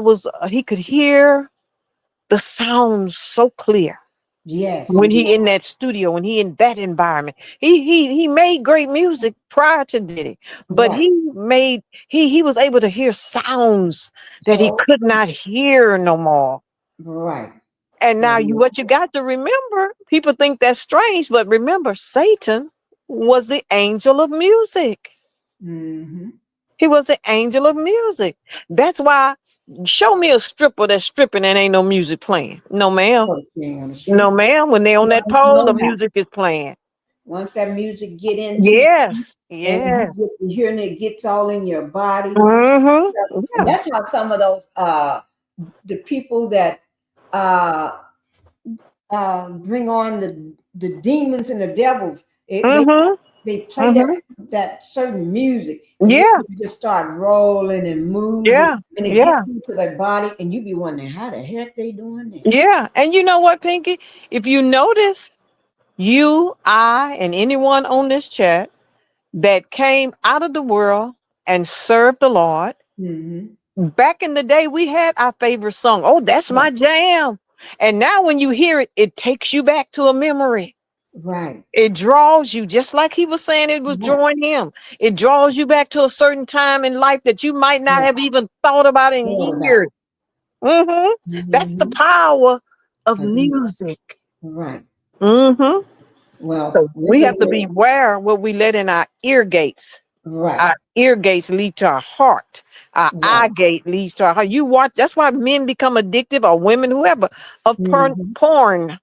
was he could hear the sounds so clear Yes, he when did. he in that studio, when he in that environment. He made great music prior to Diddy, but Right. he was able to hear sounds that he So, could not hear no more. right. And now That is. what you got to remember, people think that's strange, but remember, Satan was the angel of music. Mm-hmm. He was the angel of music. That's why show me a stripper that's stripping and ain't no music playing. No, ma'am. King on the No, street. ma'am. When they on that No, pole, no the doubt. music is playing. Once that music get into you Yes. and you Yes. get to hearing it gets all in your body. Mm-hmm. And Yeah. that's how some of those the people that uh bring on the demons and the devils, Mm-hmm. they play Mm-hmm. that certain music and you Yeah. just start rolling and moving Yeah. and it gets Yeah. into their body and you be wondering how the heck they doing that. Yeah. And you know what, Pinky? If you notice, you, I, and anyone on this chat that came out of the world and served the Lord. Mm-hmm. Back in the day, we had our favorite song. Oh, that's Right. my jam. And now when you hear it, it takes you back to a memory. Right. It draws you, just like he was saying it was Right. drawing him. It draws you back to a certain time in life that you might not Right. have even thought about in Thought about. years. Hmm. That's the Mm-hmm. power of music. Right. Hmm. Well, So we're we gonna have to get be aware what we let in our ear gates. right. Our ear gates lead to our heart. Our eye Right. gate leads to our heart. You watch, that's why men become addictive, or women, whoever, of Mm-hmm. porn,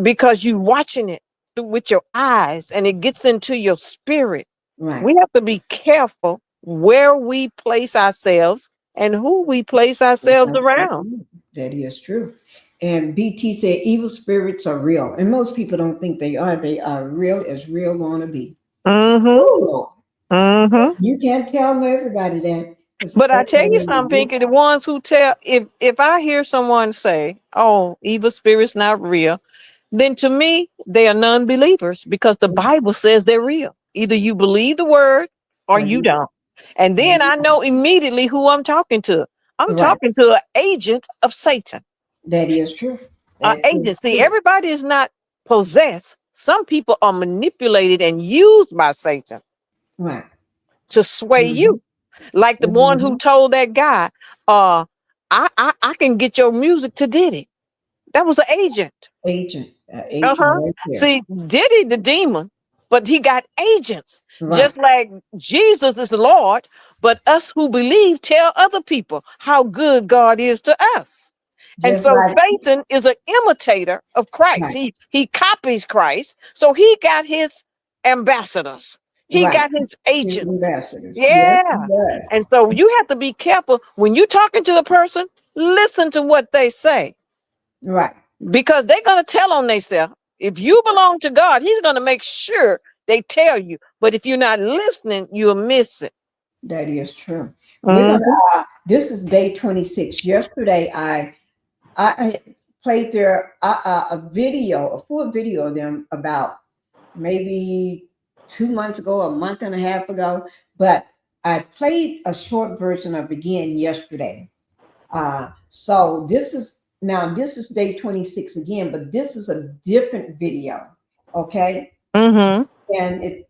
because you watching it with your eyes and it gets into your spirit. Right. We have to be careful where we place ourselves and who we place ourselves around. That is true. And BT said evil spirits are real. And most people don't think they are. They are real as real want to be. Mm-hmm. Oh, Lord. Mm-hmm. You can't tell everybody that because But I tell you everybody something, exists. Pinky, the ones who tell, if I hear someone say, "Oh, evil spirits not real," then to me they are non-believers, because the Bible says they're real. Either you believe the word or There you you don't. And go. then I know immediately who I'm talking to. I'm Right. talking to an agent of Satan. That is true. An That is agent. See, true. everybody is not possessed. Some people are manipulated and used by Satan Right. to sway Mm-hmm. you. Like the one Mm-hmm. who told that guy, I can get your music to Diddy. That was an agent. Agent Uh-huh. right there. See, Diddy the demon, but he got agents. Right. Just like Jesus is the Lord, but us who believe tell other people how good God is to us. And Just so like Satan is an imitator of Christ. right. He copies Christ. So he got his ambassadors. He Right. got his His agents. ambassadors. Yes, he Yeah. does. And so you have to be careful when you're talking to a person, listen to what they say, Right. because they're going to tell on themselves. If you belong to God, he's going to make sure they tell you. But if you're not listening, you'll miss it. That is true. We're gonna. Mhm. This is day 26. Yesterday, I played their a video, a full video of them about maybe 2 months ago, a month and a half ago. But I played a short version of again yesterday. So this is day 26 again, but this is a different video. Okay, Mhm. and it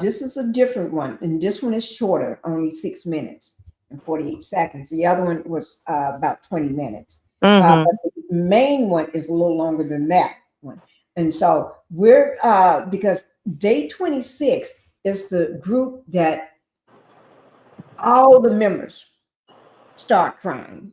This is a different one, and this one is shorter, only 6 minutes and 48 seconds. The other one was about 20 minutes. Mhm. But the main one is a little longer than that one. And so we're because day 26 is the group that all the members start crying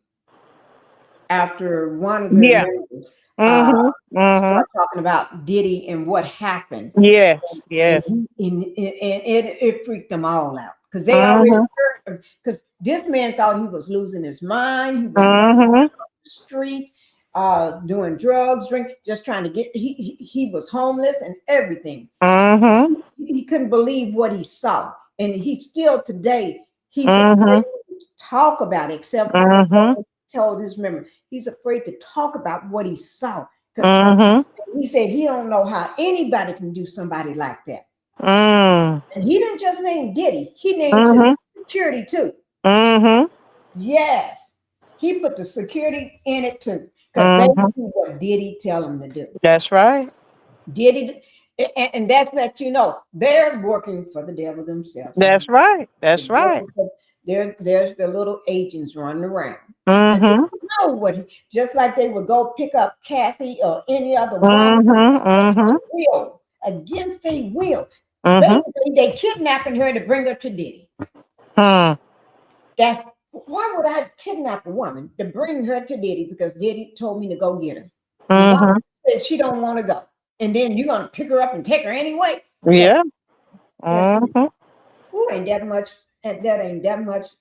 after one of their Yeah. members Mhm. Mhm. start talking about Diddy and what happened. Yes. And, Yes. it freaked them all out because they already Mhm. heard, because this man thought he was losing his mind. He was Mhm. the streets, doing drugs, drink, just trying to get. He was homeless and everything. Mhm. He couldn't believe what he saw, and he still today he's afraid Mhm. to talk about it. Except Mhm. he told his member he's afraid to talk about what he saw because Mhm. he said he don't know how anybody can do somebody like that. Mm. And he didn't just name Diddy; he named his Mhm. security too. Mhm. Yes, he put the security in it too, because they Mhm. do what Diddy tell them to do. That's right. Diddy, and that's let you know they're working for the devil themselves. That's right. That's The right. devil, there's the little agents running around. And they Mhm. know what, just like they would go pick up Kathy or any other woman Mhm. against Mhm. their will, against their will. Mhm. Basically, they kidnapping her to bring her to Diddy. Hmm. That's why would I kidnap a woman to bring her to Diddy because Diddy told me to go get her. The woman Mhm. said she don't want to go, and then you're gonna pick her up and take her anyway. Yeah. That's Mhm. Ooh, ain't that much, and that ain't that much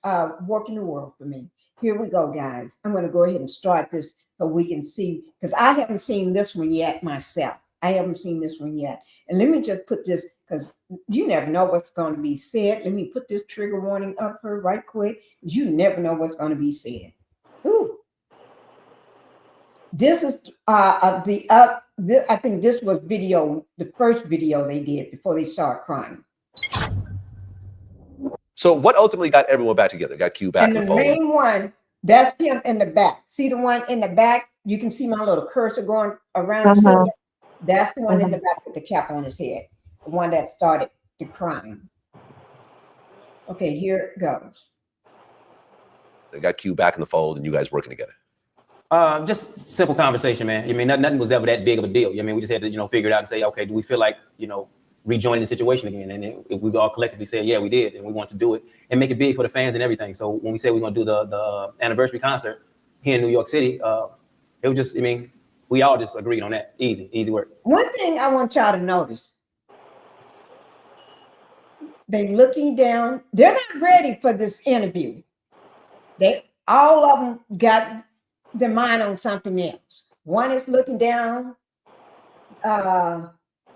work in the world for me. Here we go, guys. I'm going to go ahead and start this so we can see, because I haven't seen this one yet myself. I haven't seen this one yet. And let me just put this, because you never know what's going to be said. Let me put this trigger warning up here right quick. You never know what's going to be said. Ooh. This is I think this was the first video they did before they started crying. So what ultimately got everyone back together? Got Q back And in the the fold? main one, that's him in the back. See the one in the back? You can see my little cursor going around the center. Mhm. That's the one in the Mhm. back with the cap on his head. The one that started the crime. Okay, here it goes. They got Q back in the fold and you guys working together. Just simple conversation, man. I mean, nothing was ever that big of a deal. I mean, we just had to, figure it out and say, okay, do we feel like, rejoining the situation again? And then we all collectively said, yeah, we did, and we want to do it and make it big for the fans and everything. So when we said we're gonna do the anniversary concert here in New York City, it was just, we all just agreed on that. Easy work. One thing I want y'all to notice. They looking down. They're not ready for this interview. They all of them got their mind on something else. One is looking down.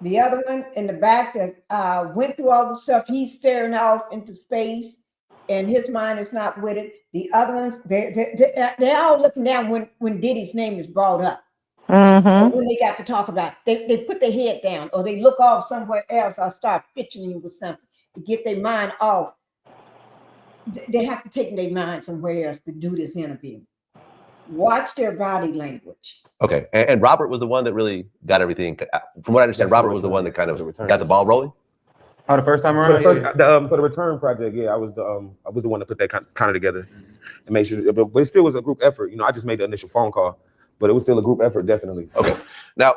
The other one in the back that went through all the stuff, he's staring off into space, and his mind is not with it. The other ones, they're all looking down when Diddy's name is brought up. Mhm. When they got to talk about it, they put their head down or they look off somewhere else or start fidgeting with something to get their mind off. They have to take their mind somewhere else to do this interview. Watch their body language. Okay, and Robert was the one that really got everything. From what I understand, Robert was the one that kind of got the ball rolling. Oh, the first time For around? the return project, yeah, I was the one that put that kind of together and make sure. But it still was a group effort. I just made the initial phone call, but it was still a group effort, definitely. Okay, now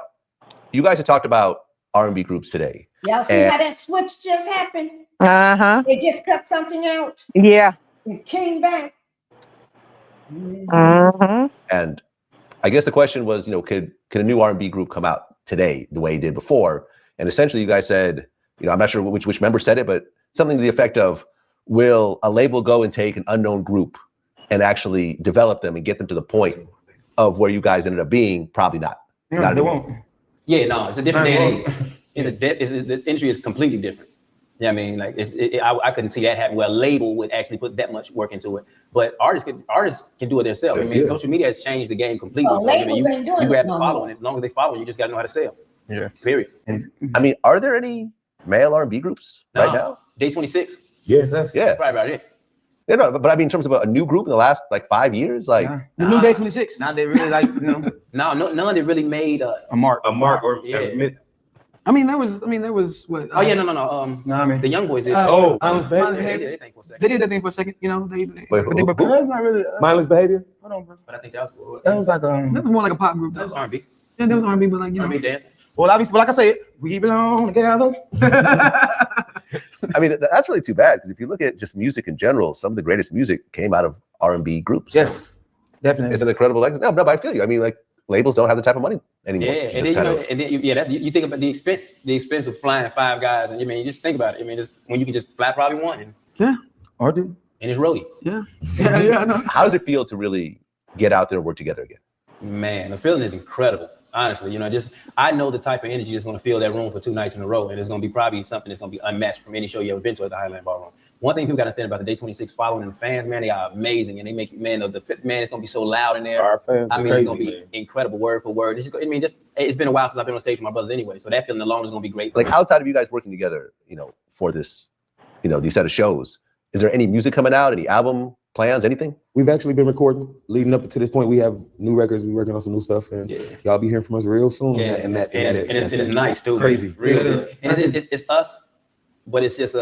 you guys have talked about R&B groups today. Y'all see how that switch just happened? Uh-huh. They just cut something out Yeah. and came back. Mhm. And I guess the question was, could a new R&B group come out today the way it did before? And essentially, you guys said, I'm not sure which member said it, but something to the effect of, will a label go and take an unknown group and actually develop them and get them to the point of where you guys ended up being? Probably not. No, they won't. Yeah, no, it's a different day and age. The industry is completely different. Yeah, I mean, like I couldn't see that happen where a label would actually put that much work into it. But artists can do it themselves. I mean, social media has changed the game completely. So labels ain't doing you grab it the no following. more. As long as they follow, you just got to know how to sell. Yeah. Period. I mean, are there any male R&B groups right now? Day 26. Yes, that's Yeah. Probably about it. Yeah, no, but I mean, in terms of a new group in the last 5 years, The new Day 26. Now they really No, none that really made a mark. a mark or Yeah. I mean, there was what? Oh yeah, no. No, I mean, The young boys did. Mindless they behavior. did their thing for a second. They did that thing for a second, you know. Wait, But they were who? That's not really. Mindless behavior. Hold on, bro. But I think that was That was like that was more like a pop group. that was Though. R&B. Yeah, that was R&B, but like you know. R&B dancing. Well, obviously, like I said, we belong together. I mean, that's really too bad because if you look at just music in general, some of the greatest music came out of R&B groups. Yes, definitely. It's an incredible legacy. No, but I feel you. I mean, like labels don't have the type of money anymore. Yeah, Just kind of- and then you think about the expense of flying 5 guys, and you just think about it. I mean, just when you can just fly probably one, Or do. and it's roadie. Yeah, I know. How does it feel to really get out there and work together again? Man, the feeling is incredible. Honestly, I know the type of energy that's going to fill that room for 2 nights in a row, and it's going to be probably something that's going to be unmatched from any show you ever been to at the Highland Ballroom. One thing people got to understand about the Day 26 following and the fans, man, they are amazing, and they make the fifth man. It's going to be so loud in there. Our fans I are mean, crazy, it's going to be incredible word for word. It's been a while since I've been on stage with my brothers anyway, so that feeling alone is going to be great. Like outside of you guys working together, for this, these set of shows, is there any music coming out? Any album plans? Anything? We've actually been recording leading up to this point. We have new records. We're working on some new stuff, and y'all be hearing from us real soon. Yeah, and it's nice too. Crazy, Really. And it's us, but it's just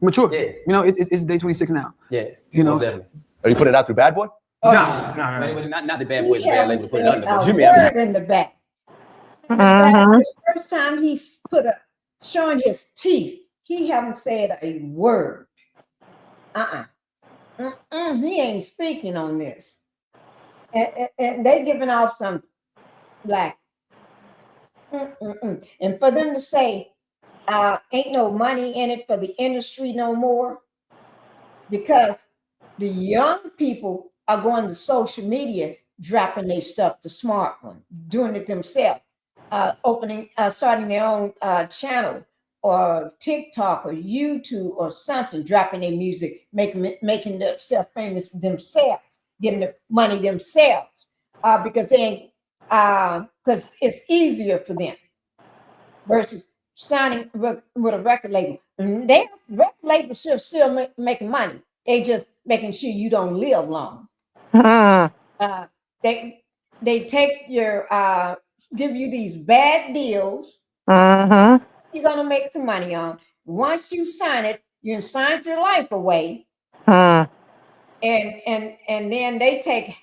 Mature. Yeah. It's Day 26 now. Yeah. Most definitely. Are you putting it out through Bad Boy? No. Not the Bad Boys, He bad haven't label to put it said under. a But you word in the back. The first time he's showing his teeth, he haven't said a word. He ain't speaking on this. And they giving off some like, and for them to say, ain't no money in it for the industry no more, because the young people are going to social media, dropping their stuff, the smart one, doing it themselves, starting their own channel or TikTok or YouTube or something, dropping their music, making themselves famous themselves, getting the money themselves, because it's easier for them versus signing with a record label. And their record label should still making money. They just making sure you don't live long. They take your give you these bad deals. You're gonna make some money on. Once you sign it, you signed your life away. And then they take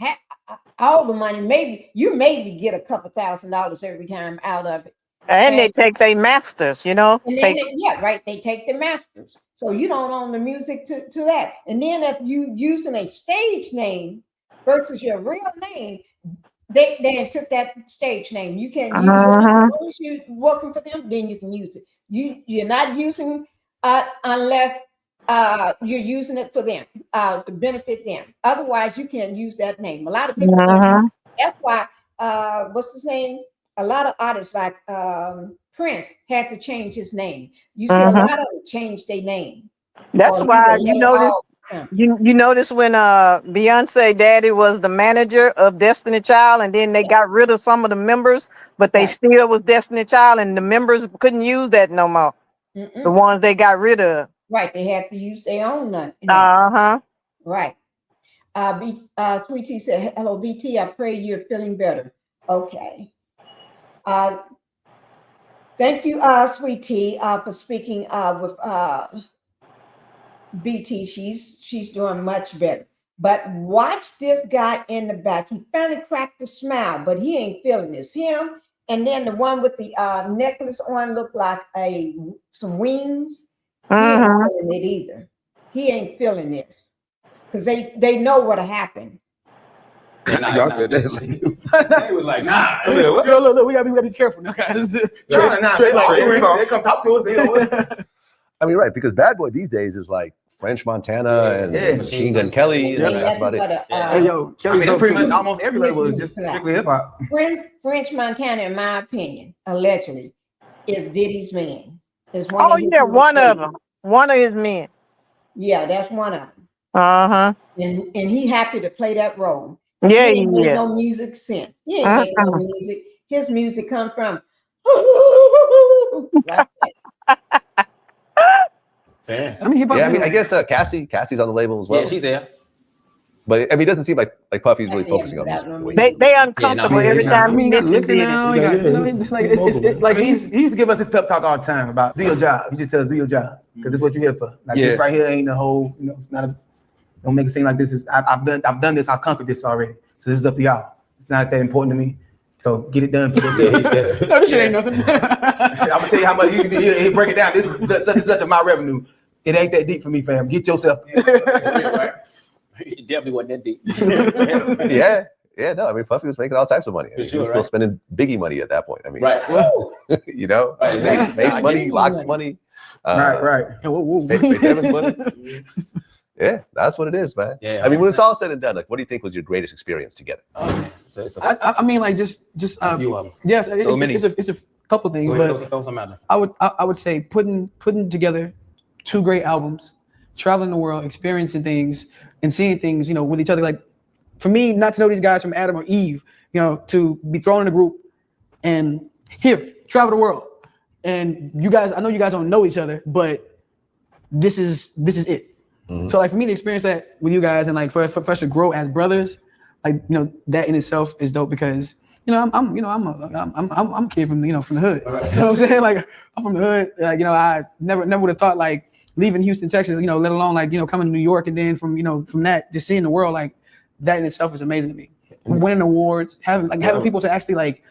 all the money. Maybe get a couple $1,000s every time out of it. And they take their masters, And then they take the masters. So you don't own the music to that. And then if you using a stage name versus your real name, they took that stage name. You can use it as long as you're working for them, then you can use it. You're not using unless you're using it for them, to benefit them. Otherwise, you can't use that name. A lot of people don't. That's why what's the saying? A lot of artists like Prince had to change his name. You see a lot of them change their name. That's why you notice. You notice when Beyonce daddy was the manager of Destiny Child, and then they got rid of some of the members, but they still was Destiny Child, and the members couldn't use that no more. The ones they got rid of. Right, they had to use their own name. Right. Sweet Tea said, "Hello, BT. I pray you're feeling better." Okay. Thank you, Sweet Tea, for speaking with BT. She's doing much better. But watch this guy in the back. He finally cracked a smile, but he ain't feeling this. Him, and then the one with the necklace on looked like some wings. He ain't feeling it either. He ain't feeling this because they know what'll happen. Y'all said that. They was like, nah. Look, we gotta be careful now, guys. They come talk to us. They know. I mean, right, because Bad Boy these days is like French Montana and Machine Gun Kelly. And that's about it. Hey, yo, Kelly, that's pretty much almost every label is just strictly hip hop. French Montana, in my opinion, allegedly, is Diddy's man. One of them. One of his men. Yeah, that's one of them. And he happy to play that role. Yeah, he ain't made no music since. He ain't made no music. His music come from like Yeah. I mean, I guess Cassie's on the label as well. Yeah, she's there. But I mean, it doesn't seem like Puffy's really focusing on music. The way he is. They uncomfortable every I time mean, he he got mentions liquor it. now. He got, you know, it's like it's like he used to give us his pep talk all the time about do your job. He just tells us do your job because it's what you're here for. Like this right here ain't the whole. You know, it's not a. Don't make it seem like this is. I've done this. I've conquered this already. So this is up to y'all. It's not that important to me. So get it done for yourself. No, this shit ain't nothing. I'm gonna tell you how much he break it down. This is such of my revenue. It ain't that deep for me, fam. Get yourself. It definitely wasn't that deep. Yeah, no. I mean, Puffy was making all types of money. I mean, he was still spending Biggie money at that point. I mean, you know, makes money, locks money. Right. Devin's money. Yeah, that's what it is, man. Yeah. I mean, when it's all said and done, like, what do you think was your greatest experience together? I mean, like just a few of them. Yes, it's a couple things, but throw some out there. I would say putting together 2 great albums, traveling the world, experiencing things, and seeing things, you know, with each other. Like for me, not to know these guys from Adam or Eve, you know, to be thrown in a group and here travel the world, and you guys, I know you guys don't know each other, but this is it. Mm-hmm. So like for me to experience that with you guys and like for us to grow as brothers, like, you know, that in itself is dope because, you know, I'm a kid from, you know, from the hood. Right. You know what I'm saying? Like I'm from the hood. Like, you know, I never would have thought like leaving Houston, Texas, you know, let alone like, you know, coming to New York and then from, you know, from that just seeing the world, like that in itself is amazing to me. Winning awards, having people to actually like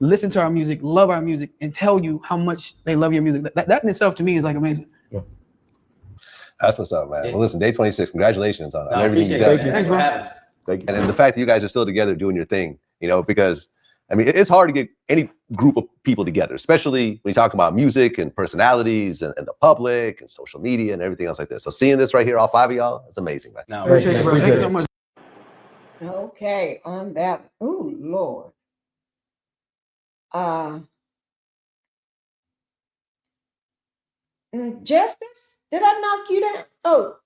listen to our music, love our music, and tell you how much they love your music. That in itself to me is like amazing. Yeah. That's what's up, man. Well, listen, day 26, congratulations on everything you've done. Thanks, man. And the fact that you guys are still together doing your thing, you know, because I mean, it's hard to get any group of people together, especially when you talk about music and personalities and the public and social media and everything else like this. So seeing this right here, all 5 of y'all, it's amazing, man. No, Appreciate it. Thank you so much. Okay, on that. Oh, Lord. Justice, did I knock you down? Oh,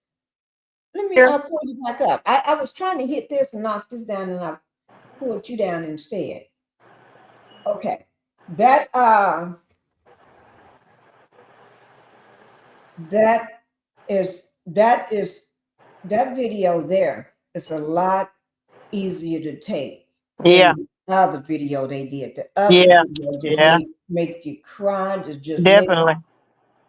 let me pull you back up. I was trying to hit this and knock this down, and I pulled you down instead. Okay, that video there is a lot easier to take. Yeah. The other video they did. The other video just make you cry. Just definitely.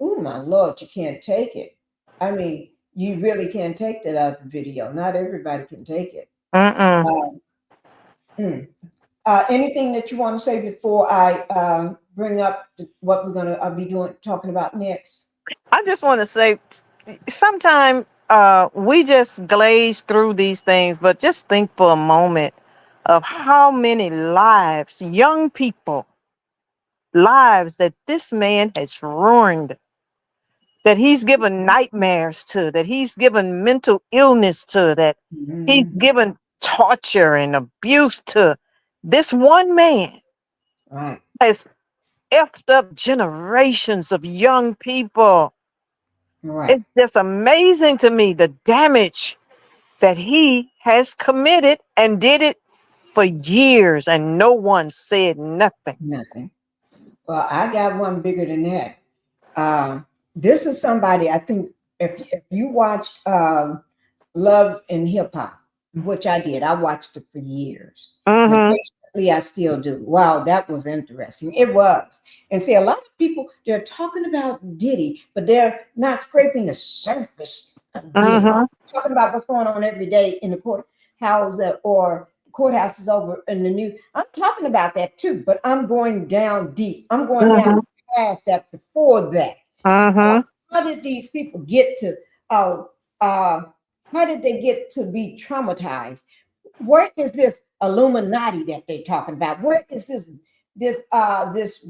Oh my Lord, you can't take it. I mean, you really can't take that other video. Not everybody can take it. Anything that you want to say before I bring up what we're gonna be talking about next? I just want to say, sometimes we just glaze through these things, but just think for a moment of how many lives, young people, lives that this man has ruined, that he's given nightmares to, that he's given mental illness to, that he's given torture and abuse to. This one man has effed up generations of young people. It's just amazing to me the damage that he has committed and did it for years, and no one said nothing. Nothing. Well, I got one bigger than that. This is somebody, I think, if you watched Love and Hip Hop, which I did, I watched it for years. Basically, I still do. Wow, that was interesting. It was. And see, a lot of people, they're talking about Diddy, but they're not scraping the surface of Diddy. Talking about what's going on every day in the courthouse or courthouses over in the new. I'm talking about that too, but I'm going down deep. I'm going down past that, before that. How did these people get to how did they get to be traumatized? Where is this Illuminati that they're talking about? Where is this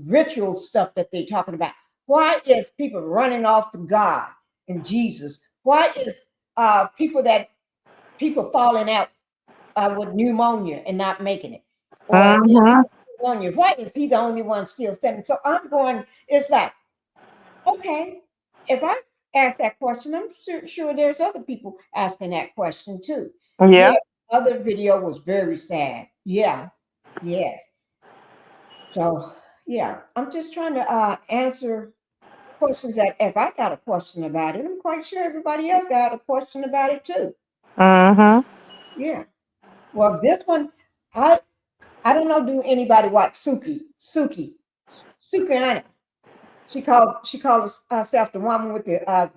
ritual stuff that they're talking about? Why is people running off to God and Jesus? Why is people falling out with pneumonia and not making it? Or pneumonia? Why is he the only one still standing? So I'm going, it's like, okay, if I ask that question, I'm sure there's other people asking that question too. Yeah. Other video was very sad. Yeah. Yes. So yeah, I'm just trying to answer questions that if I got a question about it, I'm quite sure everybody else got a question about it too. Yeah. Well, this one, I don't know. Do anybody watch Suki Anna? She called herself the woman with the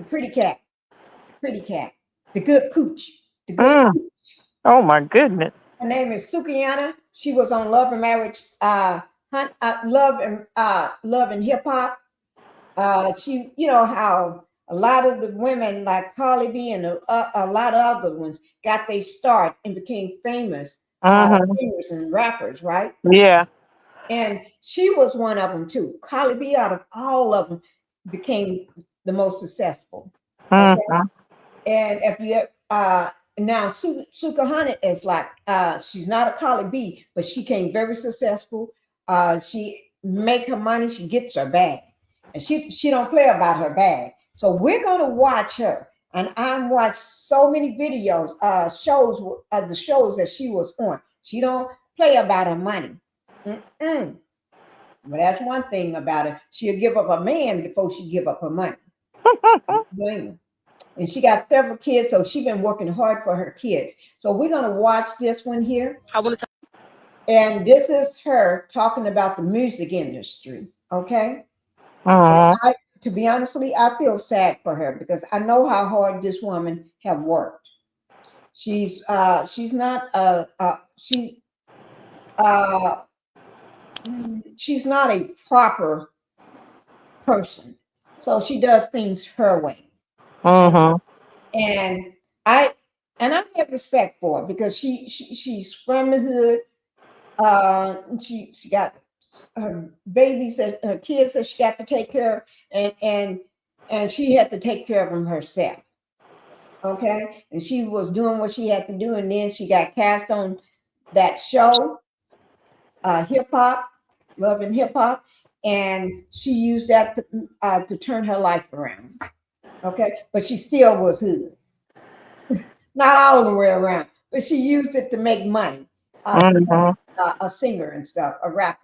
pretty cat, the good cooch, the good. Mm. Cooch. Oh my goodness. Her name is Sukiana. She was on Love and Marriage, Love and Hip Hop. She, you know how a lot of the women like Carly B and a lot of other ones got their start and became famous singers and rappers, right? Yeah. And she was one of them too. Carly B, out of all of them, became the most successful. Okay, and if you now Sukahana is like she's not a Carly B, but she came very successful. She make her money, she gets her bag, and she don't play about her bag. So we're gonna watch her, and I watched so many videos, shows, the shows that she was on. She don't play about her money. But that's one thing about her. She'll give up a man before she give up her money. And she got several kids, so she's been working hard for her kids. So we're gonna watch this one here. And this is her talking about the music industry. Okay. To be honestly, I feel sad for her because I know how hard this woman have worked. She's not she's not a proper person, so she does things her way. And I have respect for her because she's from the hood. She got her babies, that her kids that she got to take care of, and she had to take care of them herself. Okay, and she was doing what she had to do, and then she got cast on that show, hip hop, Love and Hip Hop, and she used that to turn her life around. Okay, but she still was hood. Not all the way around, but she used it to make money. A singer and stuff, a rapper,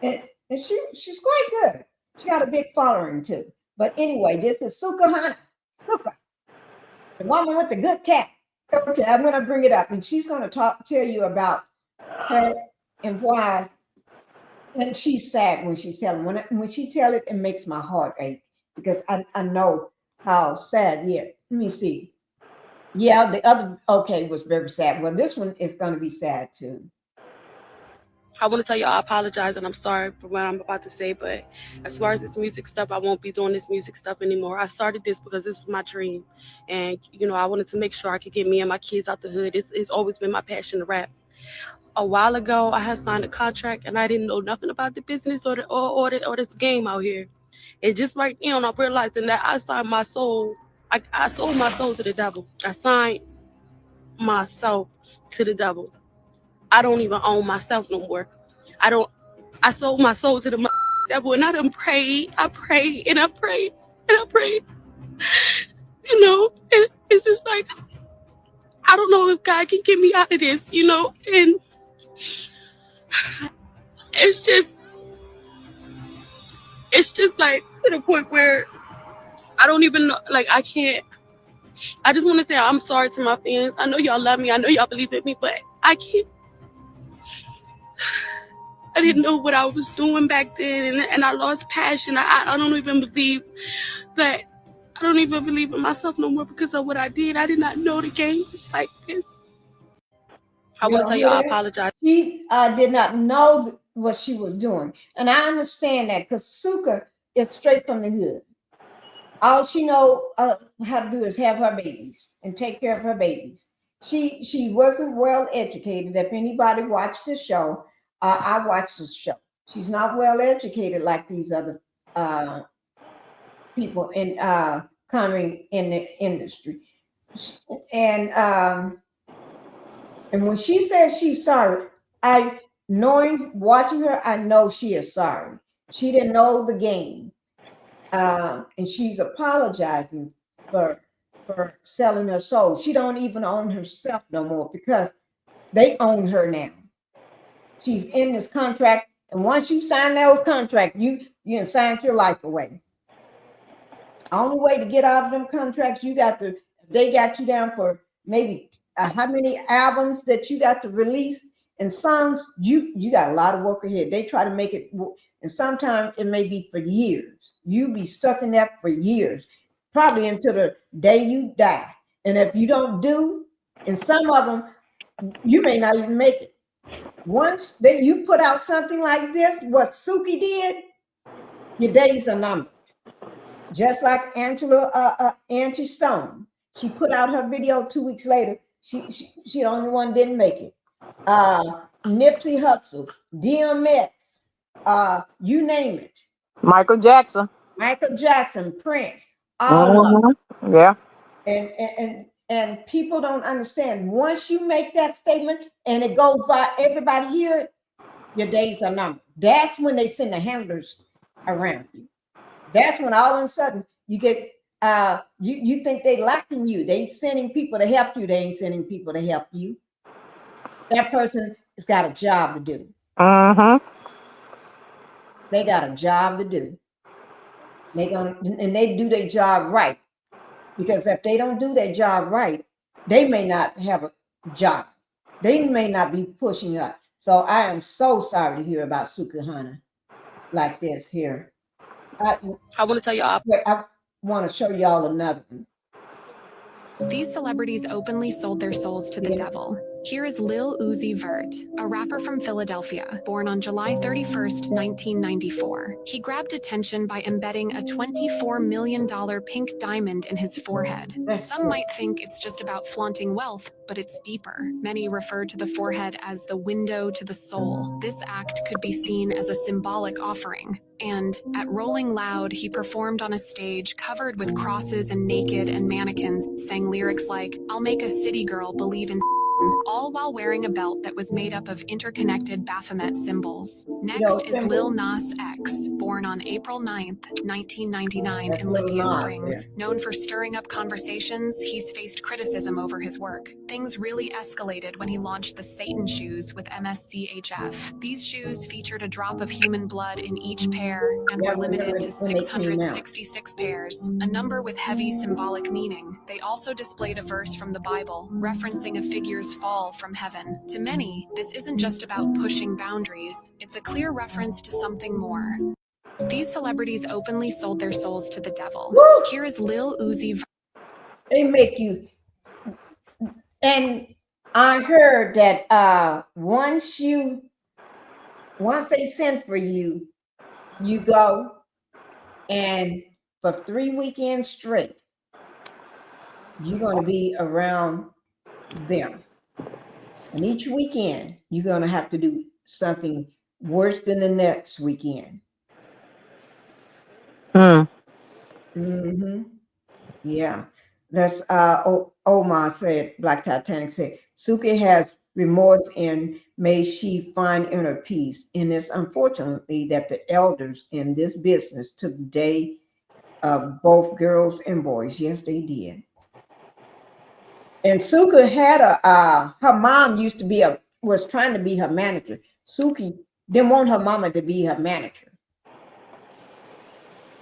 and she's quite good. She got a big following too. But anyway, this is Suka, the woman with the good cat. Okay, I'm gonna bring it up, and she's gonna tell you about her and why. And she's sad when she's telling. When she tell it, it makes my heart ache because I know how sad. Yeah, let me see. Yeah, the other was very sad. Well, this one is going to be sad too. I want to tell you I apologize and I'm sorry for what I'm about to say, but as far as this music stuff, I won't be doing this music stuff anymore. I started this because this was my dream, and I wanted to make sure I could get me and my kids out the hood. It's always been my passion to rap. A while ago, I had signed a contract and I didn't know nothing about the business or this game out here. And just right now, I'm realizing that I signed my soul. I sold my soul to the devil. I signed myself to the devil. I don't even own myself no more. I sold my soul to the devil, and I done prayed. I prayed and I prayed and I prayed. And it's just like, I don't know if God can get me out of this, and it's just like to the point where I don't even know, like I can't. I just want to say I'm sorry to my fans. I know y'all love me. I know y'all believe in me, but I can't. I didn't know what I was doing back then, and I lost passion. I don't even believe that. I don't even believe in myself no more because of what I did. I did not know the game was like this. I want to tell you I apologize. She did not know what she was doing, and I understand that because Suka is straight from the hood. All she know how to do is have her babies and take care of her babies. She wasn't well educated. If anybody watched the show, I watched the show. She's not well educated like these other people in coming in the industry. And when she says she's sorry, watching her, I know she is sorry. She didn't know the game. And she's apologizing for selling her soul. She don't even own herself no more because they own her now. She's in this contract, and once you sign those contracts, you signed your life away. Only way to get out of them contracts, they got you down for maybe how many albums that you got to release and songs, you got a lot of work ahead. They try to make it, and sometimes it may be for years. You be stuck in that for years, probably until the day you die. And if you don't do, and some of them, you may not even make it. Once that you put out something like this, what Suki did, your days are numbered. Just like Angie Stone, she put out her video 2 weeks later. She the only one didn't make it. Nipsey Hussle, DMX, you name it. Michael Jackson. Michael Jackson, Prince, all of them. Yeah. And people don't understand. Once you make that statement and it goes by, everybody hear it, your days are numbered. That's when they send the handlers around you. That's when all of a sudden you get you think they lacking you. They sending people to help you. They ain't sending people to help you. That person has got a job to do. They got a job to do. They do their job right. Because if they don't do their job right, they may not have a job. They may not be pushing up. So I am so sorry to hear about Sukihana like this here. I want to tell y'all. I want to show y'all another one. These celebrities openly sold their souls to the devil. Here is Lil Uzi Vert, a rapper from Philadelphia, born on July 31st, 1994. He grabbed attention by embedding a $24 million pink diamond in his forehead. Some might think it's just about flaunting wealth, but it's deeper. Many refer to the forehead as the window to the soul. This act could be seen as a symbolic offering. And at Rolling Loud, he performed on a stage covered with crosses and naked and mannequins, sang lyrics like, "I'll make a city girl believe in," all while wearing a belt that was made up of interconnected Baphomet symbols. Next is Lil Nas X, born on April 9th, 1999 in Lithia Springs. Known for stirring up conversations, he's faced criticism over his work. Things really escalated when he launched the Satan shoes with MSCHF. These shoes featured a drop of human blood in each pair and were limited to 666 pairs, a number with heavy symbolic meaning. They also displayed a verse from the Bible, referencing a figure's fall from heaven. To many, this isn't just about pushing boundaries. It's a clear reference to something more. These celebrities openly sold their souls to the devil. Woo! Here is Lil Uzi. They make you, and I heard that once they send for you, you go, and for 3 weekends straight, you're going to be around them. And each weekend, you're going to have to do something worse than the next weekend. Yeah. That's Omar said, Black Titanic said, Suki has remorse and may she find inner peace. And it's unfortunately that the elders in this business took the day of both girls and boys. Yes, they did. And Suki had her mom used to was trying to be her manager. Suki didn't want her mama to be her manager.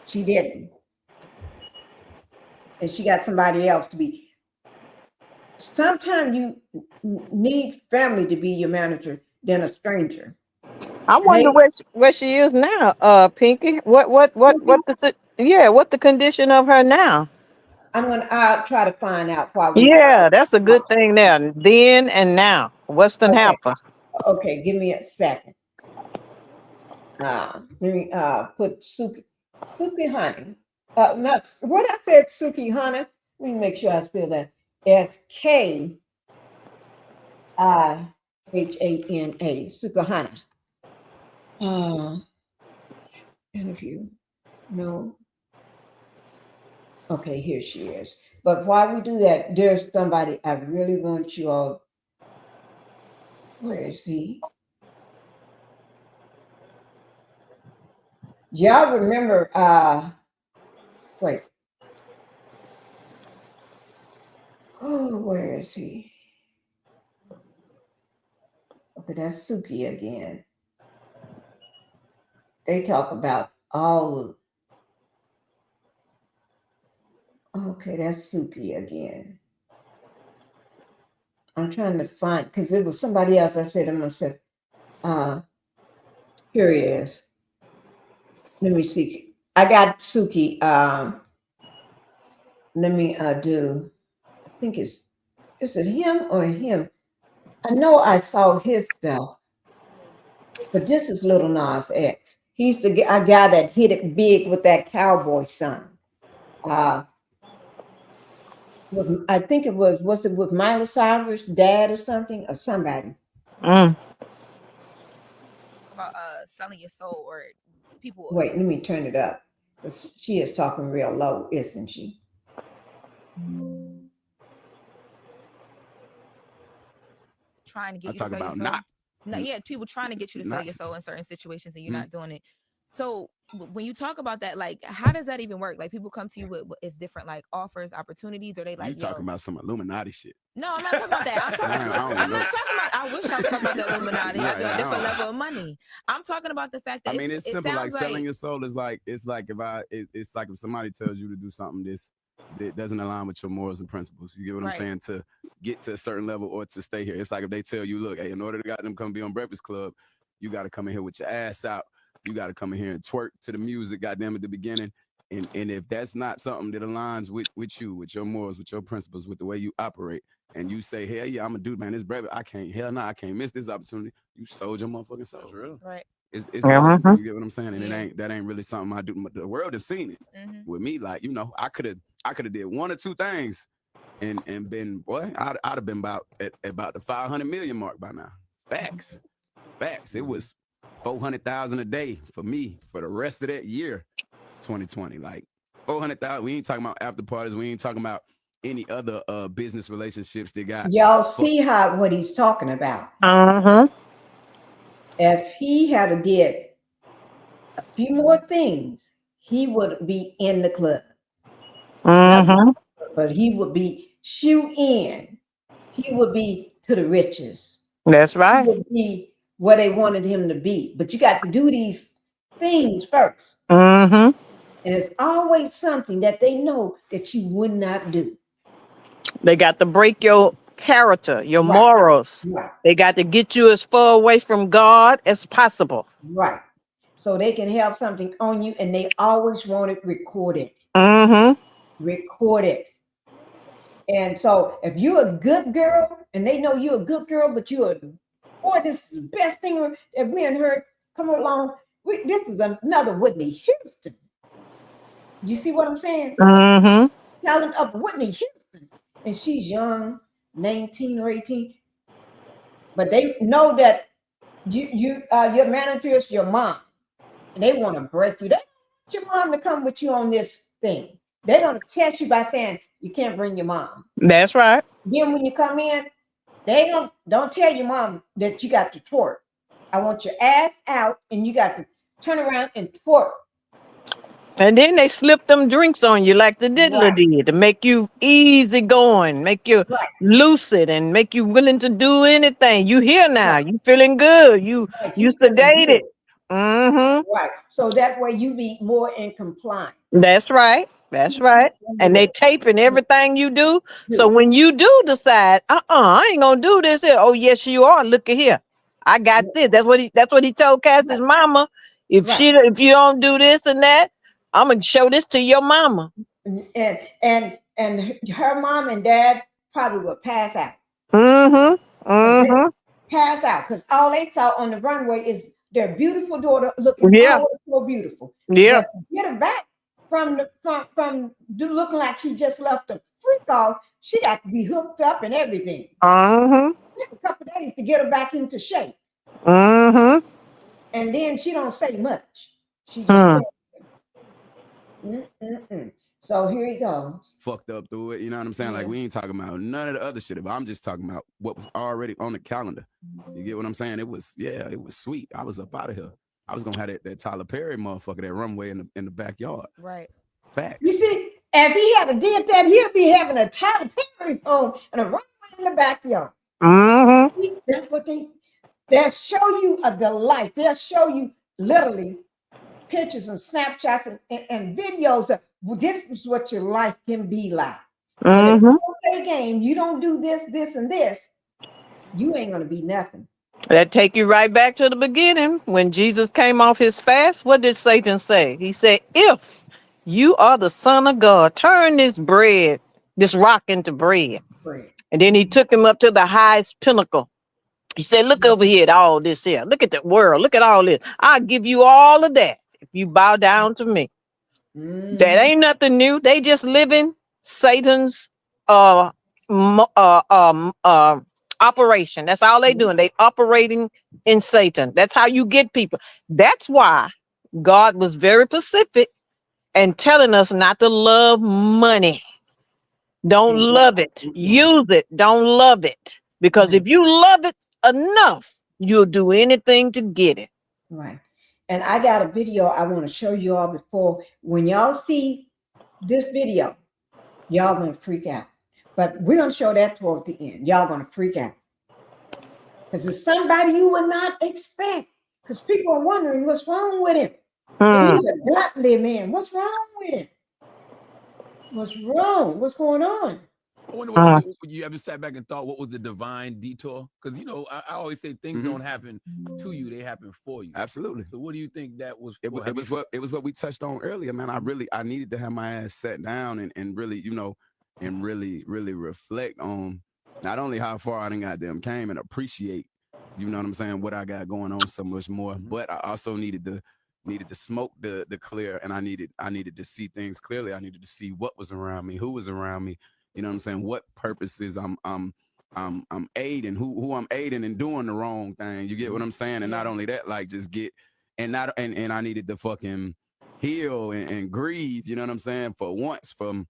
She didn't. And she got somebody else to be. Sometimes you need family to be your manager than a stranger. I wonder where she is now, Pinky. What the condition of her now? I'll try to find out why. Yeah, that's a good thing there. Then and now. What's done happened? Okay, give me a second. Let me put Suki Honey. Not what I said, Suki Honey. Let me make sure I spell that. SKIHANA. Sukihana. Interview. No. Okay, here she is. But while we do that, there's somebody I really want you all. Where is he? Y'all remember, wait. Oh, where is he? Okay, that's Suki again. They talk about all. Okay, that's Suki again. I'm trying to find because it was somebody else. I said to myself, here he is. Let me see. I got Suki. Let me do. I think is it him or him? I know I saw his stuff, but this is Little Nas X. He's the guy that hit it big with that cowboy song. I think it was it with Miley Cyrus' dad or something or somebody? Mm. About selling your soul or people. Wait, let me turn it up because she is talking real low, isn't she? Trying to get I you to talk sell your about soul. not. No, yeah, people trying to get you to sell your soul in certain situations and you're not doing it. So when you talk about that, like, how does that even work? Like, people come to you with it's different, like offers, opportunities, or they like, you talking about some Illuminati shit. No, I'm not talking about that. I'm not talking about. I wish I was talking about the Illuminati. I got a different level of money. I'm talking about the fact that I mean, it's simple. Like sounds selling your soul is like it's like if somebody tells you to do something that doesn't align with your morals and principles. You get what I'm saying? To get to a certain level or to stay here. It's like if they tell you, look, hey, in order to get them come be on Breakfast Club, you got to come in here with your ass out. You got to come in here and twerk to the music, goddamn, at the beginning. And if that's not something that aligns with you, with your morals, with your principles, with the way you operate, and you say, hell yeah, I'm a dude, man, this breakfast, I can't miss this opportunity. You sold your motherfucking soul. That's real. Right. It's that simple, you get what I'm saying? And that ain't really something I do. The world has seen it. With me, like, you know, I could have did one or two things and been, boy, I'd have been about the 500 million mark by now. Facts. It was 400,000 a day for me for the rest of that year, 2020. Like 400,000. We ain't talking about after parties. We ain't talking about any other business relationships they got. Y'all see what he's talking about. If he had did a few more things, he would be in the club. But he would be shoe in. He would be to the riches. That's right. He would be where they wanted him to be. But you got to do these things first. Mm-hmm. And it's always something that they know that you would not do. They got to break your character, your morals. Right. They got to get you as far away from God as possible. Right. So they can have something on you, and they always want it recorded. Record it. And so if you're a good girl, and they know you're a good girl, but you're boy, this is the best thing that we ain't heard. Come along. This is another Whitney Houston. You see what I'm saying? Talent of Whitney Houston. And she's young, 19 or 18. But they know that your manager is your mom. And they want to break you. They want your mom to come with you on this thing. They're going to test you by saying you can't bring your mom. That's right. Then when you come in, they don't tell your mom that you got to twerk. I want your ass out and you got to turn around and twerk. And then they slip them drinks on you like the diddler did to make you easy going, make you lucid and make you willing to do anything. You here now. You feeling good. You sedated. Right. So that way you be more in compliance. That's right. That's right. And they taping everything you do. So when you do decide, I ain't gonna do this here. Oh, yes, you are. Look at here. I got this. That's what he told Cassie's mama. If you don't do this and that, I'm gonna show this to your mama. And her mom and dad probably will pass out. Pass out because all they saw on the runway is their beautiful daughter looking always so beautiful. Yeah. But to get her back from looking like she just left a freak off, she got to be hooked up and everything. It took a couple days to get her back into shape. And then she don't say much. She just So here he goes. Fucked up through it, you know what I'm saying? Like, we ain't talking about none of the other shit. I'm just talking about what was already on the calendar. You get what I'm saying? It was sweet. I was up out of here. I was gonna have that Tyler Perry motherfucker, that runway in the backyard. Right. Facts. You see, if he had did that, he'd be having a Tyler Perry home and a runway in the backyard. That's what they'll show you the life. They'll show you literally pictures and snapshots and videos of this is what your life can be like. And if you don't play game, you don't do this, and this. you ain't gonna be nothing. That take you right back to the beginning. When Jesus came off his fast, what did Satan say? He said, if you are the Son of God, turn this rock into bread. Right. And then he took him up to the highest pinnacle. He said, look over here at all this here. Look at the world. Look at all this. I'll give you all of that if you bow down to me. That ain't nothing new. They just living Satan's operation. That's all they doing. They operating in Satan. That's how you get people. That's why God was very specific and telling us not to love money. Don't love it. Use it. Don't love it. Because if you love it enough, you'll do anything to get it. Right. And I got a video I want to show you all before. When y'all see this video, y'all gonna freak out. But we're gonna show that toward the end. Y'all gonna freak out. Because it's somebody you would not expect. Because people are wondering what's wrong with him. He's a godly man. What's wrong with him? What's wrong? What's going on? I wonder what you ever sat back and thought, what was the divine detour? Because, you know, I always say things don't happen to you, they happen for you. Absolutely. So what do you think that was It for? was what we touched on earlier, man. I needed to have my ass sat down and really, you know, and really reflect on not only how far I done goddamn came and appreciate, you know what I'm saying, what I got going on so much more, but I also needed to smoke the clear, and I needed to see things clearly. I needed to see what was around me, who was around me, you know what I'm saying, what purposes I'm aiding, who I'm aiding and doing the wrong thing. You get what I'm saying? And not only that, like just get and I needed to fucking heal and grieve, you know what I'm saying, for once from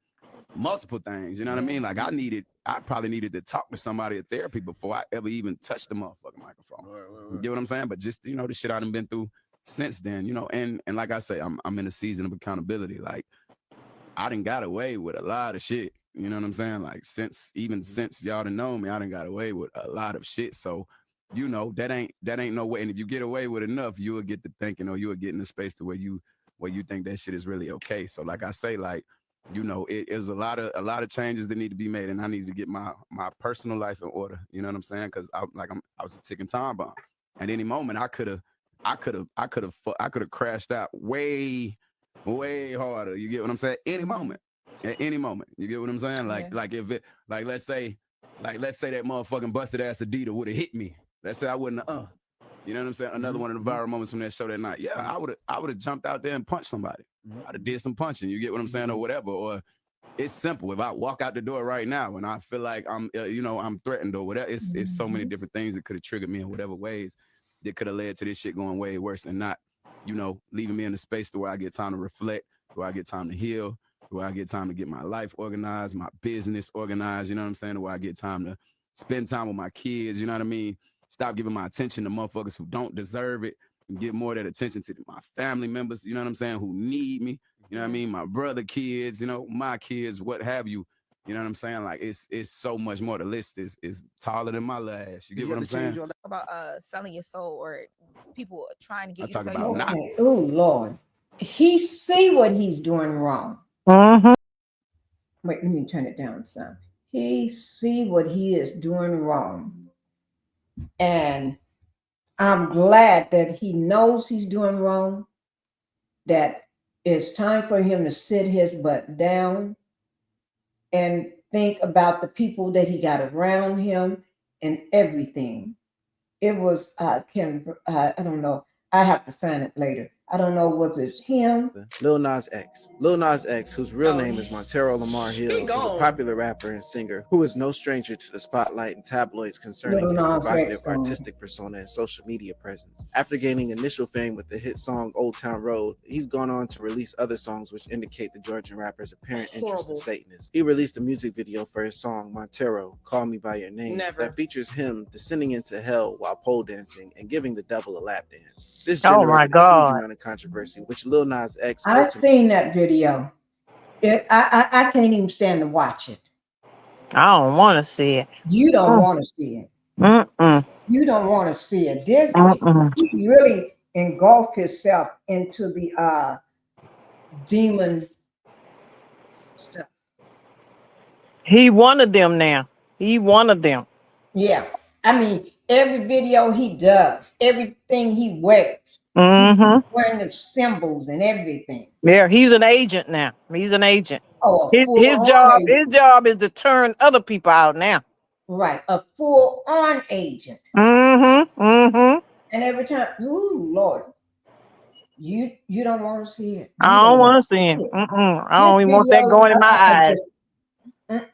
multiple things, you know what I mean? Like I probably needed to talk to somebody at therapy before I ever even touched the motherfucking microphone. You get what I'm saying? But just, you know, the shit I done been through since then, you know, and like I say, I'm in a season of accountability. Like I done got away with a lot of shit, you know what I'm saying? Like since y'all done know me, I done got away with a lot of shit. So, you know, that ain't no way. And if you get away with enough, you will get to thinking, or you will get in a space to where you think that shit is really okay. So like I say, like, you know, it was a lot of changes that need to be made, and I need to get my personal life in order. You know what I'm saying? Because I was a ticking time bomb. At any moment, I could have crashed out way harder. You get what I'm saying? At any moment. You get what I'm saying? Like if it, like let's say that motherfucking busted ass Adidas would have hit me. Let's say I wouldn't have. You know what I'm saying? Another one of the viral moments from that show that night. Yeah, I would have jumped out there and punched somebody. I'd have did some punching. You get what I'm saying, or whatever. Or it's simple. If I walk out the door right now and I feel like I'm threatened or whatever, it's so many different things that could have triggered me in whatever ways that could have led to this shit going way worse and not, you know, leaving me in a space to where I get time to reflect, where I get time to heal, where I get time to get my life organized, my business organized. You know what I'm saying? Where I get time to spend time with my kids. You know what I mean? Stop giving my attention to motherfuckers who don't deserve it and give more of that attention to my family members, you know what I'm saying, who need me, you know what I mean, my brother kids, you know, my kids, what have you, you know what I'm saying? Like it's so much more. The list is taller than my lash. You get what I'm saying? About selling your soul or people trying to get you to talk sell about your soul. Okay. Oh Lord. He see what he's doing wrong. Wait, let me turn it down some. He see what he is doing wrong. And I'm glad that he knows he's doing wrong, that it's time for him to sit his butt down and think about the people that he got around him and everything. It was, I don't know. I have to find it later. I don't know, was it him? Lil Nas X. Lil Nas X, whose real name is Montero Lamar Hill, is a popular rapper and singer who is no stranger to the spotlight and tabloids concerning his provocative artistic persona and social media presence. After gaining initial fame with the hit song Old Town Road, he's gone on to release other songs which indicate the Georgian rapper's apparent interest in Satanism. He released a music video for his song Montero, Call Me By Your Name, that features him descending into hell while pole dancing and giving the devil a lap dance. This generated a huge amount of controversy, which Lil Nas X. I've seen that video. I can't even stand to watch it. I don't want to see it. You don't want to see it. You don't want to see it. This he really engulfed himself into the demon stuff. He one of them now. He one of them. Yeah. I mean, every video he does, everything he wears, he's wearing the symbols and everything. Yeah, he's an agent now. He's an agent. Oh, a His full-on job, agent. his job is to turn other people out now. Right, a full-on agent. And every time, ooh, Lord, you don't want to see it. I don't want to see him. I don't even want that going in my eyes.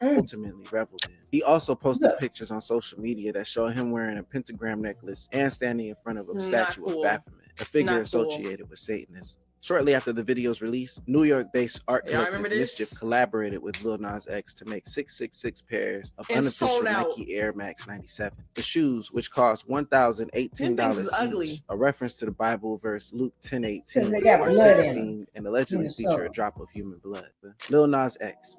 Ultimately reveled in. He also posted pictures on social media that show him wearing a pentagram necklace and standing in front of a statue of Baphomet, a figure associated with Satanism. Shortly after the video's release, New York-based art collective Mischief collaborated with Lil Nas X to make 666 pairs of unofficial Nike Air Max 97. The shoes, which cost $1,018 each, a reference to the Bible verse Luke 10:18, are Satan-themed and allegedly feature a drop of human blood. Lil Nas X,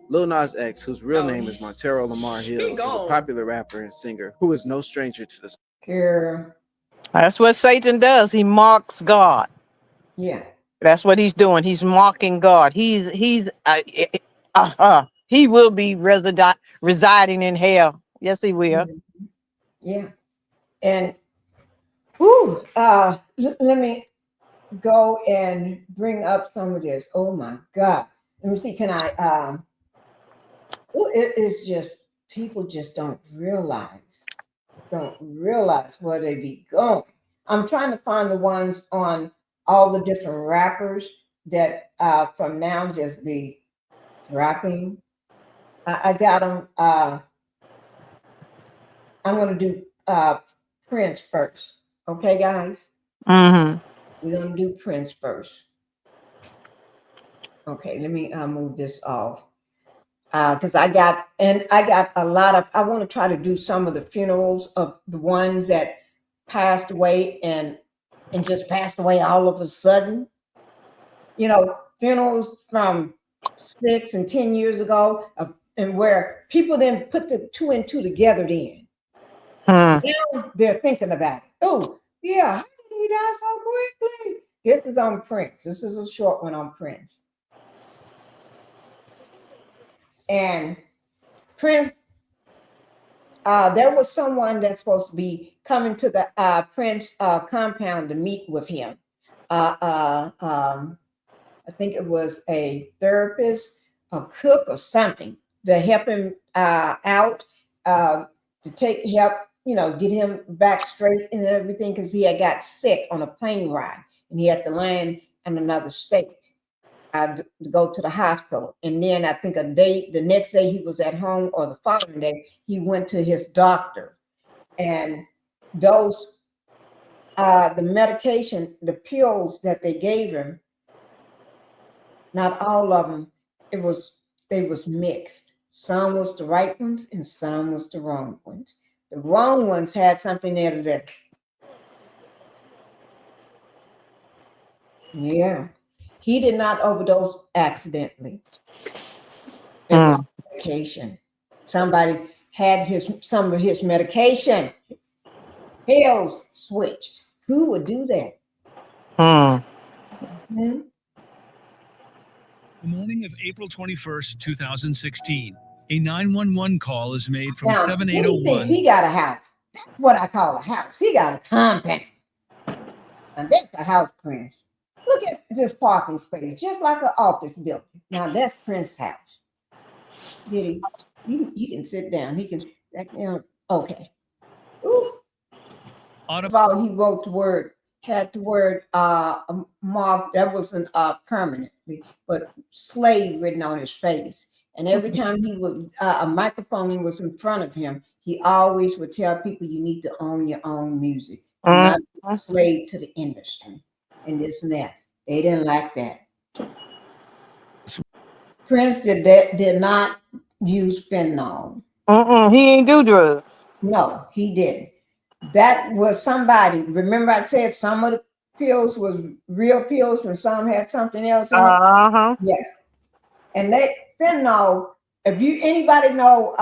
whose real name is Montero Lamar Hill, is a popular rapper and singer who is no stranger to the. That's what Satan does. He mocks God. Yeah. That's what he's doing. He's mocking God. He will be residing in hell. Yes, he will. Yeah. And let me go and bring up some of this. Oh my God. Let me see. Can I it is just people just don't realize where they be going. I'm trying to find the ones on all the different rappers that from now just be rapping. I got them. I'm going to do Prince first. Okay, guys? We're going to do Prince first. Okay, let me move this off. Because I got a lot of, I want to try to do some of the funerals of the ones that passed away and just passed away all of a sudden. You know, funerals from 6 and 10 years ago, and where people then put the 2 and 2 together then. Now they're thinking about it. Oh, yeah, how did he die so quickly? This is on Prince. This is a short one on Prince. And Prince, there was someone that's supposed to be coming to the Prince compound to meet with him. I think it was a therapist, a cook, or something to help him out, to help, get him back straight and everything, because he had got sick on a plane ride and he had to land in another state to go to the hospital. And then I think the next day he was at home, or the following day, he went to his doctor. And those, the medication, the pills that they gave him, not all of them, they was mixed. Some was the right ones and some was the wrong ones. The wrong ones had something there that, yeah, he did not overdose accidentally. It was medication. Somebody had some of his medication pills switched. Who would do that? The morning of April 21st, 2016, a 911 call is made from Now, 7801. He got a house. That's what I call a house. He got a compound. And that's a house, Prince. Look at this parking space, just like an office building. Now that's Prince's house. Did he can sit down. He can, okay. Ooh. First of all, he wrote the word, had the word marked, that wasn't permanently, but slave written on his face. And every time he would, a microphone was in front of him, he always would tell people, you need to own your own music. You're not a slave to the industry and this and that. They didn't like that. Prince did not use fentanyl. He ain't do drugs. No, he didn't. That was somebody. Remember, I said some of the pills was real pills and some had something else in it. Yeah. And that fentanyl. If anybody know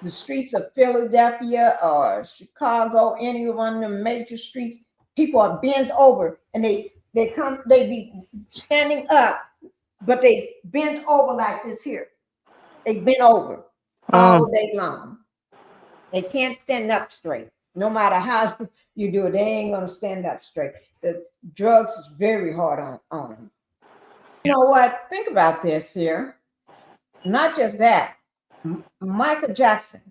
the streets of Philadelphia or Chicago, any one of the major streets, people are bent over and they be standing up, but they bent over like this here. They bent over all day long. They can't stand up straight. No matter how you do it, they ain't gonna stand up straight. The drugs is very hard on them. You know what? Think about this here. Not just that. Michael Jackson,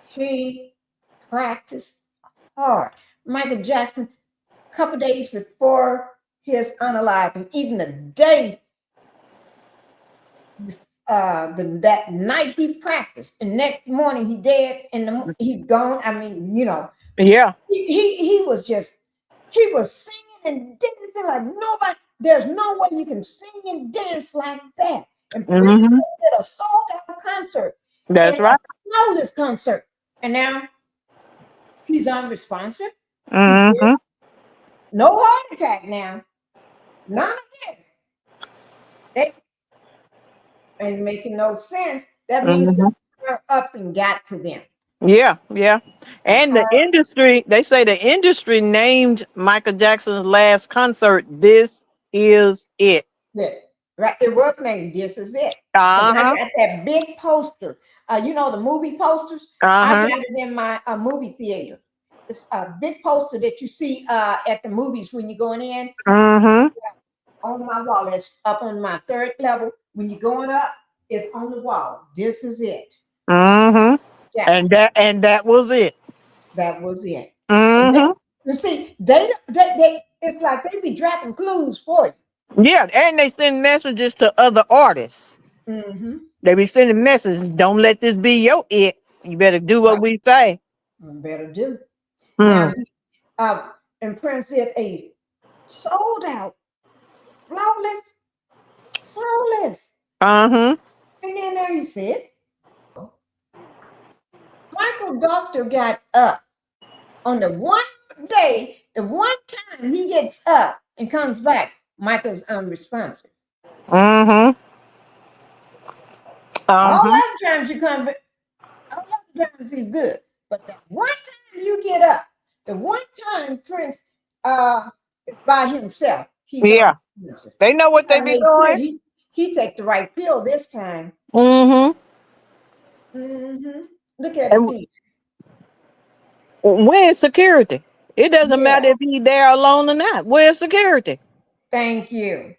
he practiced hard. Michael Jackson, a couple days before his unaliving, even the day, that night he practiced, and next morning he dead, and he's gone. I mean, you know, Yeah. He was singing and dancing like nobody. There's no way you can sing and dance like that. And Prince did a sold-out concert. That's and right. a flawless concert, and now he's unresponsive. Mm-hmm. No heart attack now. None of it. They ain't making no sense. That means they're up and got to them. Yeah, yeah. And the industry, they say the industry named Michael Jackson's last concert, This Is It. Yeah, right. It was named This Is It. Uh-huh. I got that big poster. You know the movie posters? I got it in my movie theater. It's a big poster that you see at the movies when you're going in. Mm-hmm. On my wall. It's up on my third level. When you're going up, it's on the wall. This is it. Mm-hmm. Yes. And that was it. That was it. Mm-hmm. You see, they it's like they be dropping clues for you. Yeah, and they send messages to other artists. Mm-hmm. They be sending messages. Don't let this be your it. You better do what we say. Better do. Hmm. Now, and Prince did a sold out, flawless. Uh-huh. And then there you sit. Michael Doctor got up on the one day, the one time he gets up and comes back, Michael's unresponsive. Mm-hmm. All other times you come back, all other times he's good. But the one time you get up, the one time Prince is by himself, he's unresponsive. They know what they be doing. He take the right pill this time. Mm-hmm. Mm-hmm. Look at it. Where's security? It doesn't matter if he's there alone or not. Where's security? Thank you.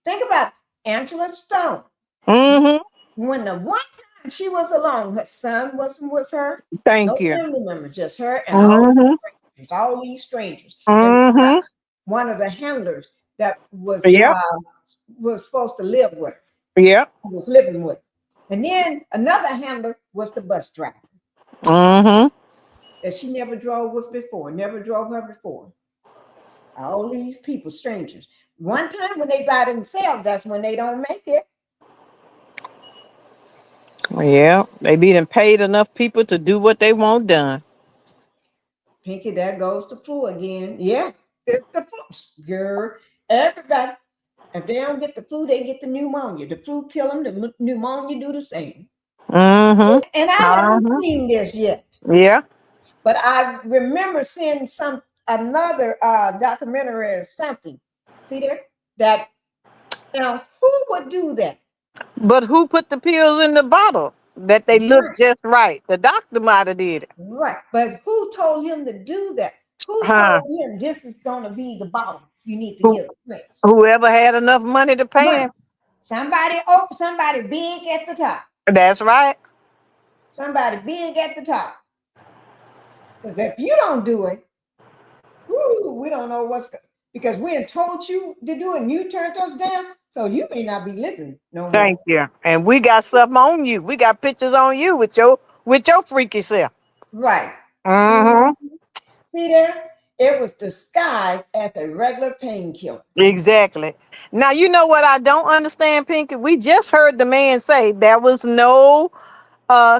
Think about Angela Stone. Mm-hmm. When the one time she was alone, her son wasn't with her. Thank you. No family members, just her and all these strangers. And plus, one of the handlers that was supposed to live with her. Yeah. Was living with her. And then another handler was the bus driver. Mm-hmm. That she never drove with before, never drove her before. All these people, strangers. One time when they by themselves, that's when they don't make it. Yeah, they be done paid enough people to do what they want done. Pinky, there goes the flu again. Yeah, it's the flu. Girl, everybody, if they don't get the flu, they get the pneumonia. The flu kill them, the pneumonia do the same. Mm-hmm. And I haven't seen this yet. Yeah. But I remember seeing another documentary or something. See there? That now who would do that? But who put the pills in the bottle that they look just right? The doctor might have did it. Right. But who told him to do that? Who told him this is going to be the bottle you need to give the Whoever had enough money to pay him. Somebody big at the top. That's right. Somebody big at the top. Because if you don't do it, we don't know because we told you to do it and you turned us down. So you may not be living no more. Thank you. And we got something on you. We got pictures on you with your freaky self. Right. Mm-hmm. See there? It was disguised as a regular painkiller. Exactly. Now, you know what I don't understand, Pinky? We just heard the man say there was no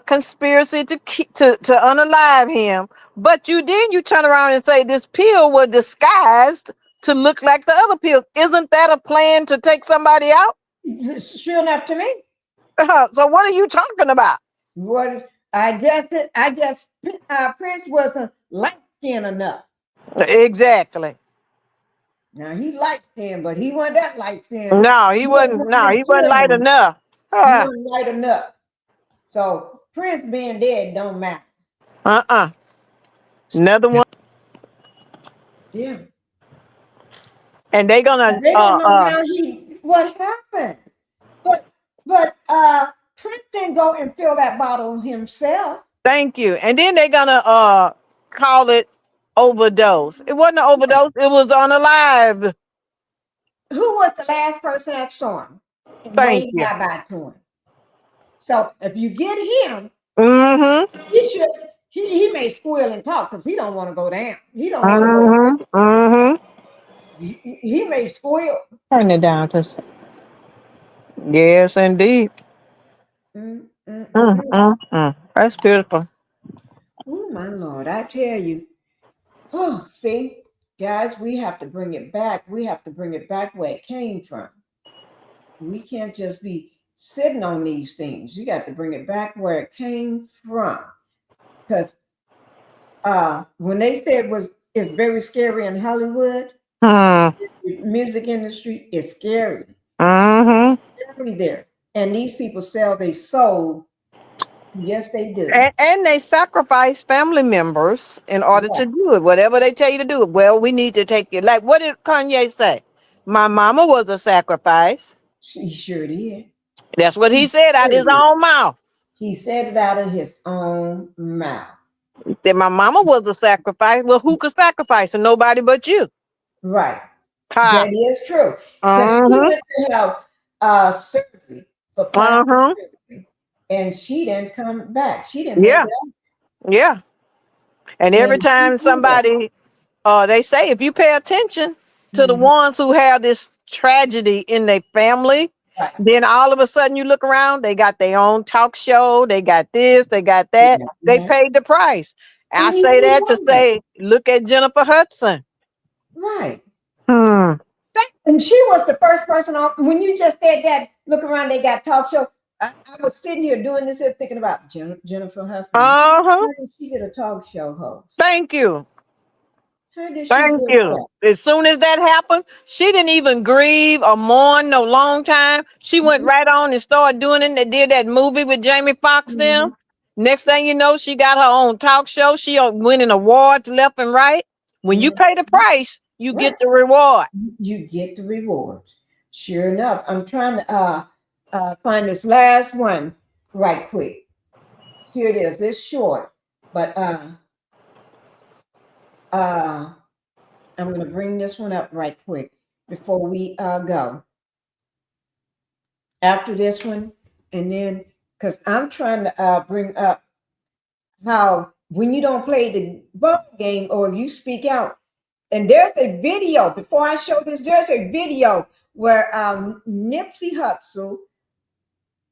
conspiracy to unalive him. But you turn around and say this pill was disguised to look like the other pills. Isn't that a plan to take somebody out? Sure enough to me. So what are you talking about? What I guess Prince wasn't light skinned enough. Exactly. Now he light skinned, but he wasn't that light skinned. No, he wasn't. No, he wasn't light enough. He wasn't light enough. So Prince being dead don't matter. Another one. Yeah. And they gonna They don't know how what happened. But Prince didn't go and fill that bottle himself. thank you. And then they're gonna call it overdose. It wasn't an overdose, it was on a live. Who was the last person that saw him? And Thank waved you. bye to him. So if you get him, he should he may squeal and talk because he don't want to go down. He don't want to go. He may squeal. Turn it down to yes, indeed. That's beautiful. Oh my Lord, I tell you. Oh, see, guys, we have to bring it back. We have to bring it back where it came from. We can't just be sitting on these things. You got to bring it back where it came from. Because when they said it's very scary in Hollywood, the music industry is scary. Scary there. And these people sell their soul. Yes, they do. And they sacrifice family members in order to do it. Whatever they tell you to do it. Well, we need to take it. Like, what did Kanye say? My mama was a sacrifice. He sure did. That's what he said out of his own mouth. He said it out of his own mouth. That my mama was a sacrifice. Well, who could sacrifice? And nobody but you. Right. That is true. Because she went to have surgery for plastic surgery, and she didn't come back. She didn't make it out. Yeah. And every time somebody, they say, if you pay attention to the ones who have this tragedy in their family, then all of a sudden you look around, they got their own talk show, they got this, they got that, they paid the price. I say that to say, look at Jennifer Hudson. Right. And she was the first person on, when you just said that, look around, they got talk show. I was sitting here doing this here thinking about Jennifer Hudson. She did a talk show host. Thank you. How did she Thank do you. that? As soon as that happened, she didn't even grieve or mourn no long time. She went right on and started doing it. They did that movie with Jamie Foxx them. Next thing you know, she got her own talk show. She winning awards left and right. When you pay the price, you get the reward. You get the rewards. Sure enough. I'm trying to find this last one right quick. Here it is. It's short, but I'm going to bring this one up right quick before we go. After this one, and then, because I'm trying to bring up how when you don't play the ball game or you speak out, and there's a video, before I show this, there's a video where Nipsey Hussle,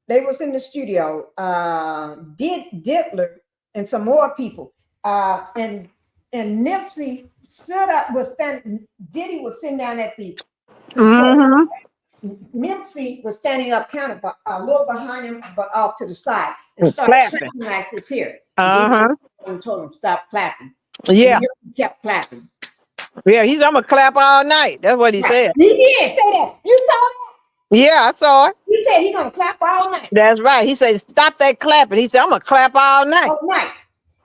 they was in the studio, Diddler and some more people, and Nipsey stood up, Diddy was sitting down at the control. Nipsey was standing up kind of a little behind him, but off to the side, and started clapping like this here. And told him stop clapping. Yeah. And Nipsey kept clapping. Yeah, I'm gonna clap all night. That's what he said. He did say that. You saw that? Yeah, I saw it. He said he's gonna clap all night. That's right. He said, stop that clapping. He said, I'm gonna clap all night. All night.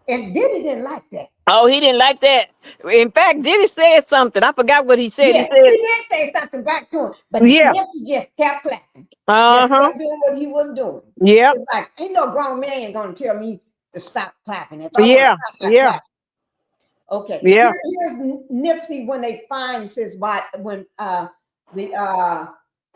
And Diddy didn't like that. Oh, he didn't like that. In fact, Diddy said something. I forgot what he said. Yeah, he said he did say something back to him, but Nipsey just kept clapping. Just kept doing what he was doing. Yeah. It's like, ain't no grown man gonna tell me to stop clapping. If Yeah. clap. Okay. Yeah. Here's Nipsey when they find his body, when the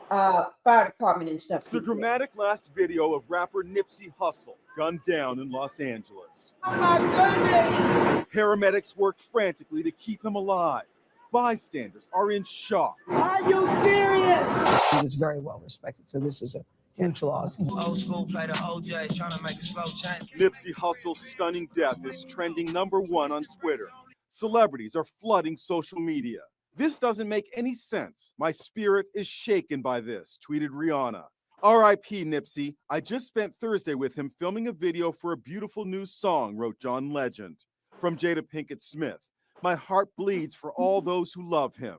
fire department and stuff. It's the dramatic last video of rapper Nipsey Hussle gunned down in Los Angeles. Oh my goodness! Paramedics worked frantically to keep him alive. Bystanders are in shock. Are you serious? He is very well respected, so this is a huge loss. Old school play the OJ, trying to make a slow change. Nipsey Hussle's stunning death is trending #1 on Twitter. Celebrities are flooding social media. This doesn't make any sense. My spirit is shaken by this, tweeted Rihanna. R.I.P. Nipsey. I just spent Thursday with him filming a video for a beautiful new song, wrote John Legend. From Jada Pinkett Smith. My heart bleeds for all those who love him.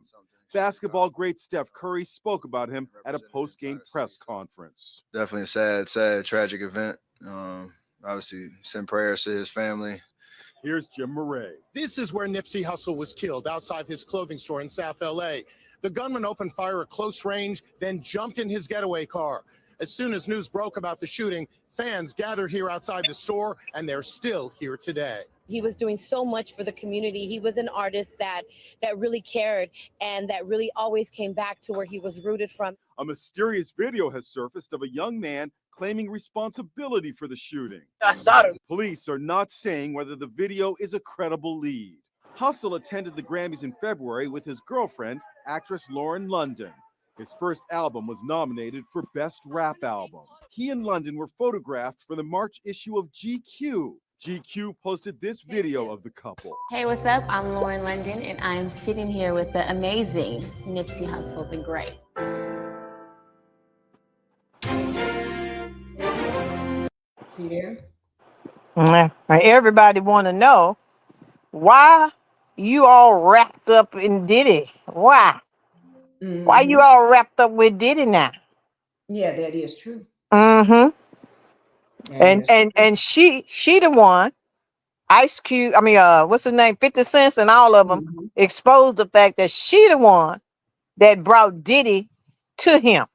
Basketball great Steph Curry spoke about him at a post-game press conference. Definitely a sad, tragic event. obviously send prayers to his family. Here's Jim Murray. This is where Nipsey Hussle was killed, outside his clothing store in South LA. The gunman opened fire at close range, then jumped in his getaway car. As soon as news broke about the shooting, fans gathered here outside the store, and they're still here today. He was doing so much for the community. He was an artist that really cared and that really always came back to where he was rooted from. A mysterious video has surfaced of a young man claiming responsibility for the shooting. Police are not saying whether the video is a credible lead. Hussle attended the Grammys in February with his girlfriend, actress Lauren London. His first album was nominated for Best Rap Album. He and London were photographed for the March issue of GQ. GQ posted this video of the couple. Hey, what's up? I'm Lauren London, and I'm sitting here with the amazing Nipsey Hussle, the Great. See there? And everybody want to know why you all wrapped up in Diddy. Why? Why you all wrapped up with Diddy now? Yeah, that is true. Mm-hmm. That And she the one, Ice Cube, what's his name? 50 Cent and all of them exposed the fact that she the one that brought Diddy to him.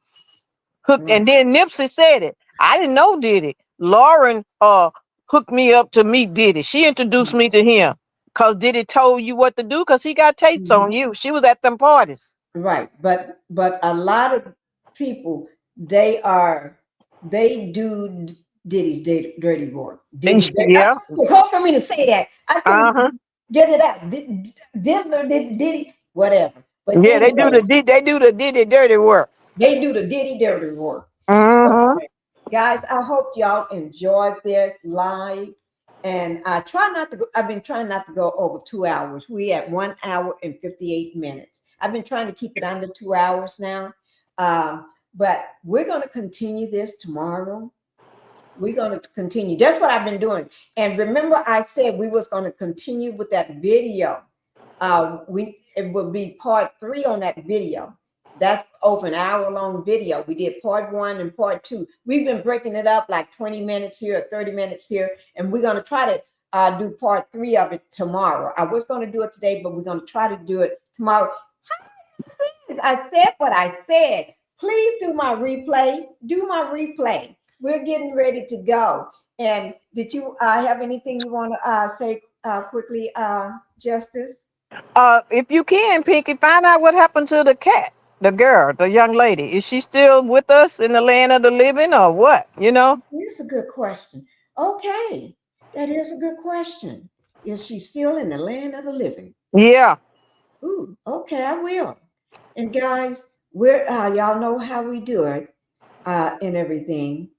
And then Nipsey said it. I didn't know Diddy. Lauren hooked me up to meet Diddy. She introduced me to him because Diddy told you what to do because he got tapes on you. She was at them parties. Right, but a lot of people they do Diddy's dirty work. It's hard for me to say that. I can't get it out. Diddler did Diddy, whatever. But yeah, anyway, they do the Diddy dirty work. They do the Diddy dirty work. Okay. Guys, I hope y'all enjoyed this live. And I've been trying not to go over 2 hours. We at 1 hour and 58 minutes. I've been trying to keep it under 2 hours now. But we're going to continue this tomorrow. We're going to continue. That's what I've been doing. And remember, I said we was going to continue with that video. It will be part 3 on that video. That's over an hour-long video. We did part 1 and part 2. We've been breaking it up like 20 minutes here or 30 minutes here. And we're going to try to do part 3 of it tomorrow. I was going to do it today, but we're going to try to do it tomorrow. I said what I said. Please do my replay. Do my replay. We're getting ready to go. And did you have anything you want to say quickly, Justice? If you can, Pinky, find out what happened to the cat, the girl, the young lady. Is she still with us in the land of the living or what? It's a good question. Okay. That is a good question. Is she still in the land of the living? Yeah. Ooh, okay, I will. And guys, we're y'all know how we do it and everything.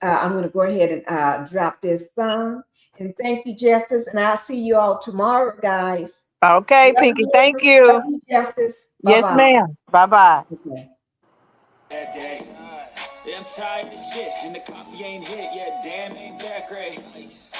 I'm going to go ahead and drop this phone. And thank you, Justice. And I'll see you all tomorrow, guys. Okay, love Pinky. Thank you. Love you, Justice. Yes, ma'am. Bye-bye. Okay. That day. Yeah, I'm tired of shit. And the coffee ain't hit yet. Damn, ain't that great.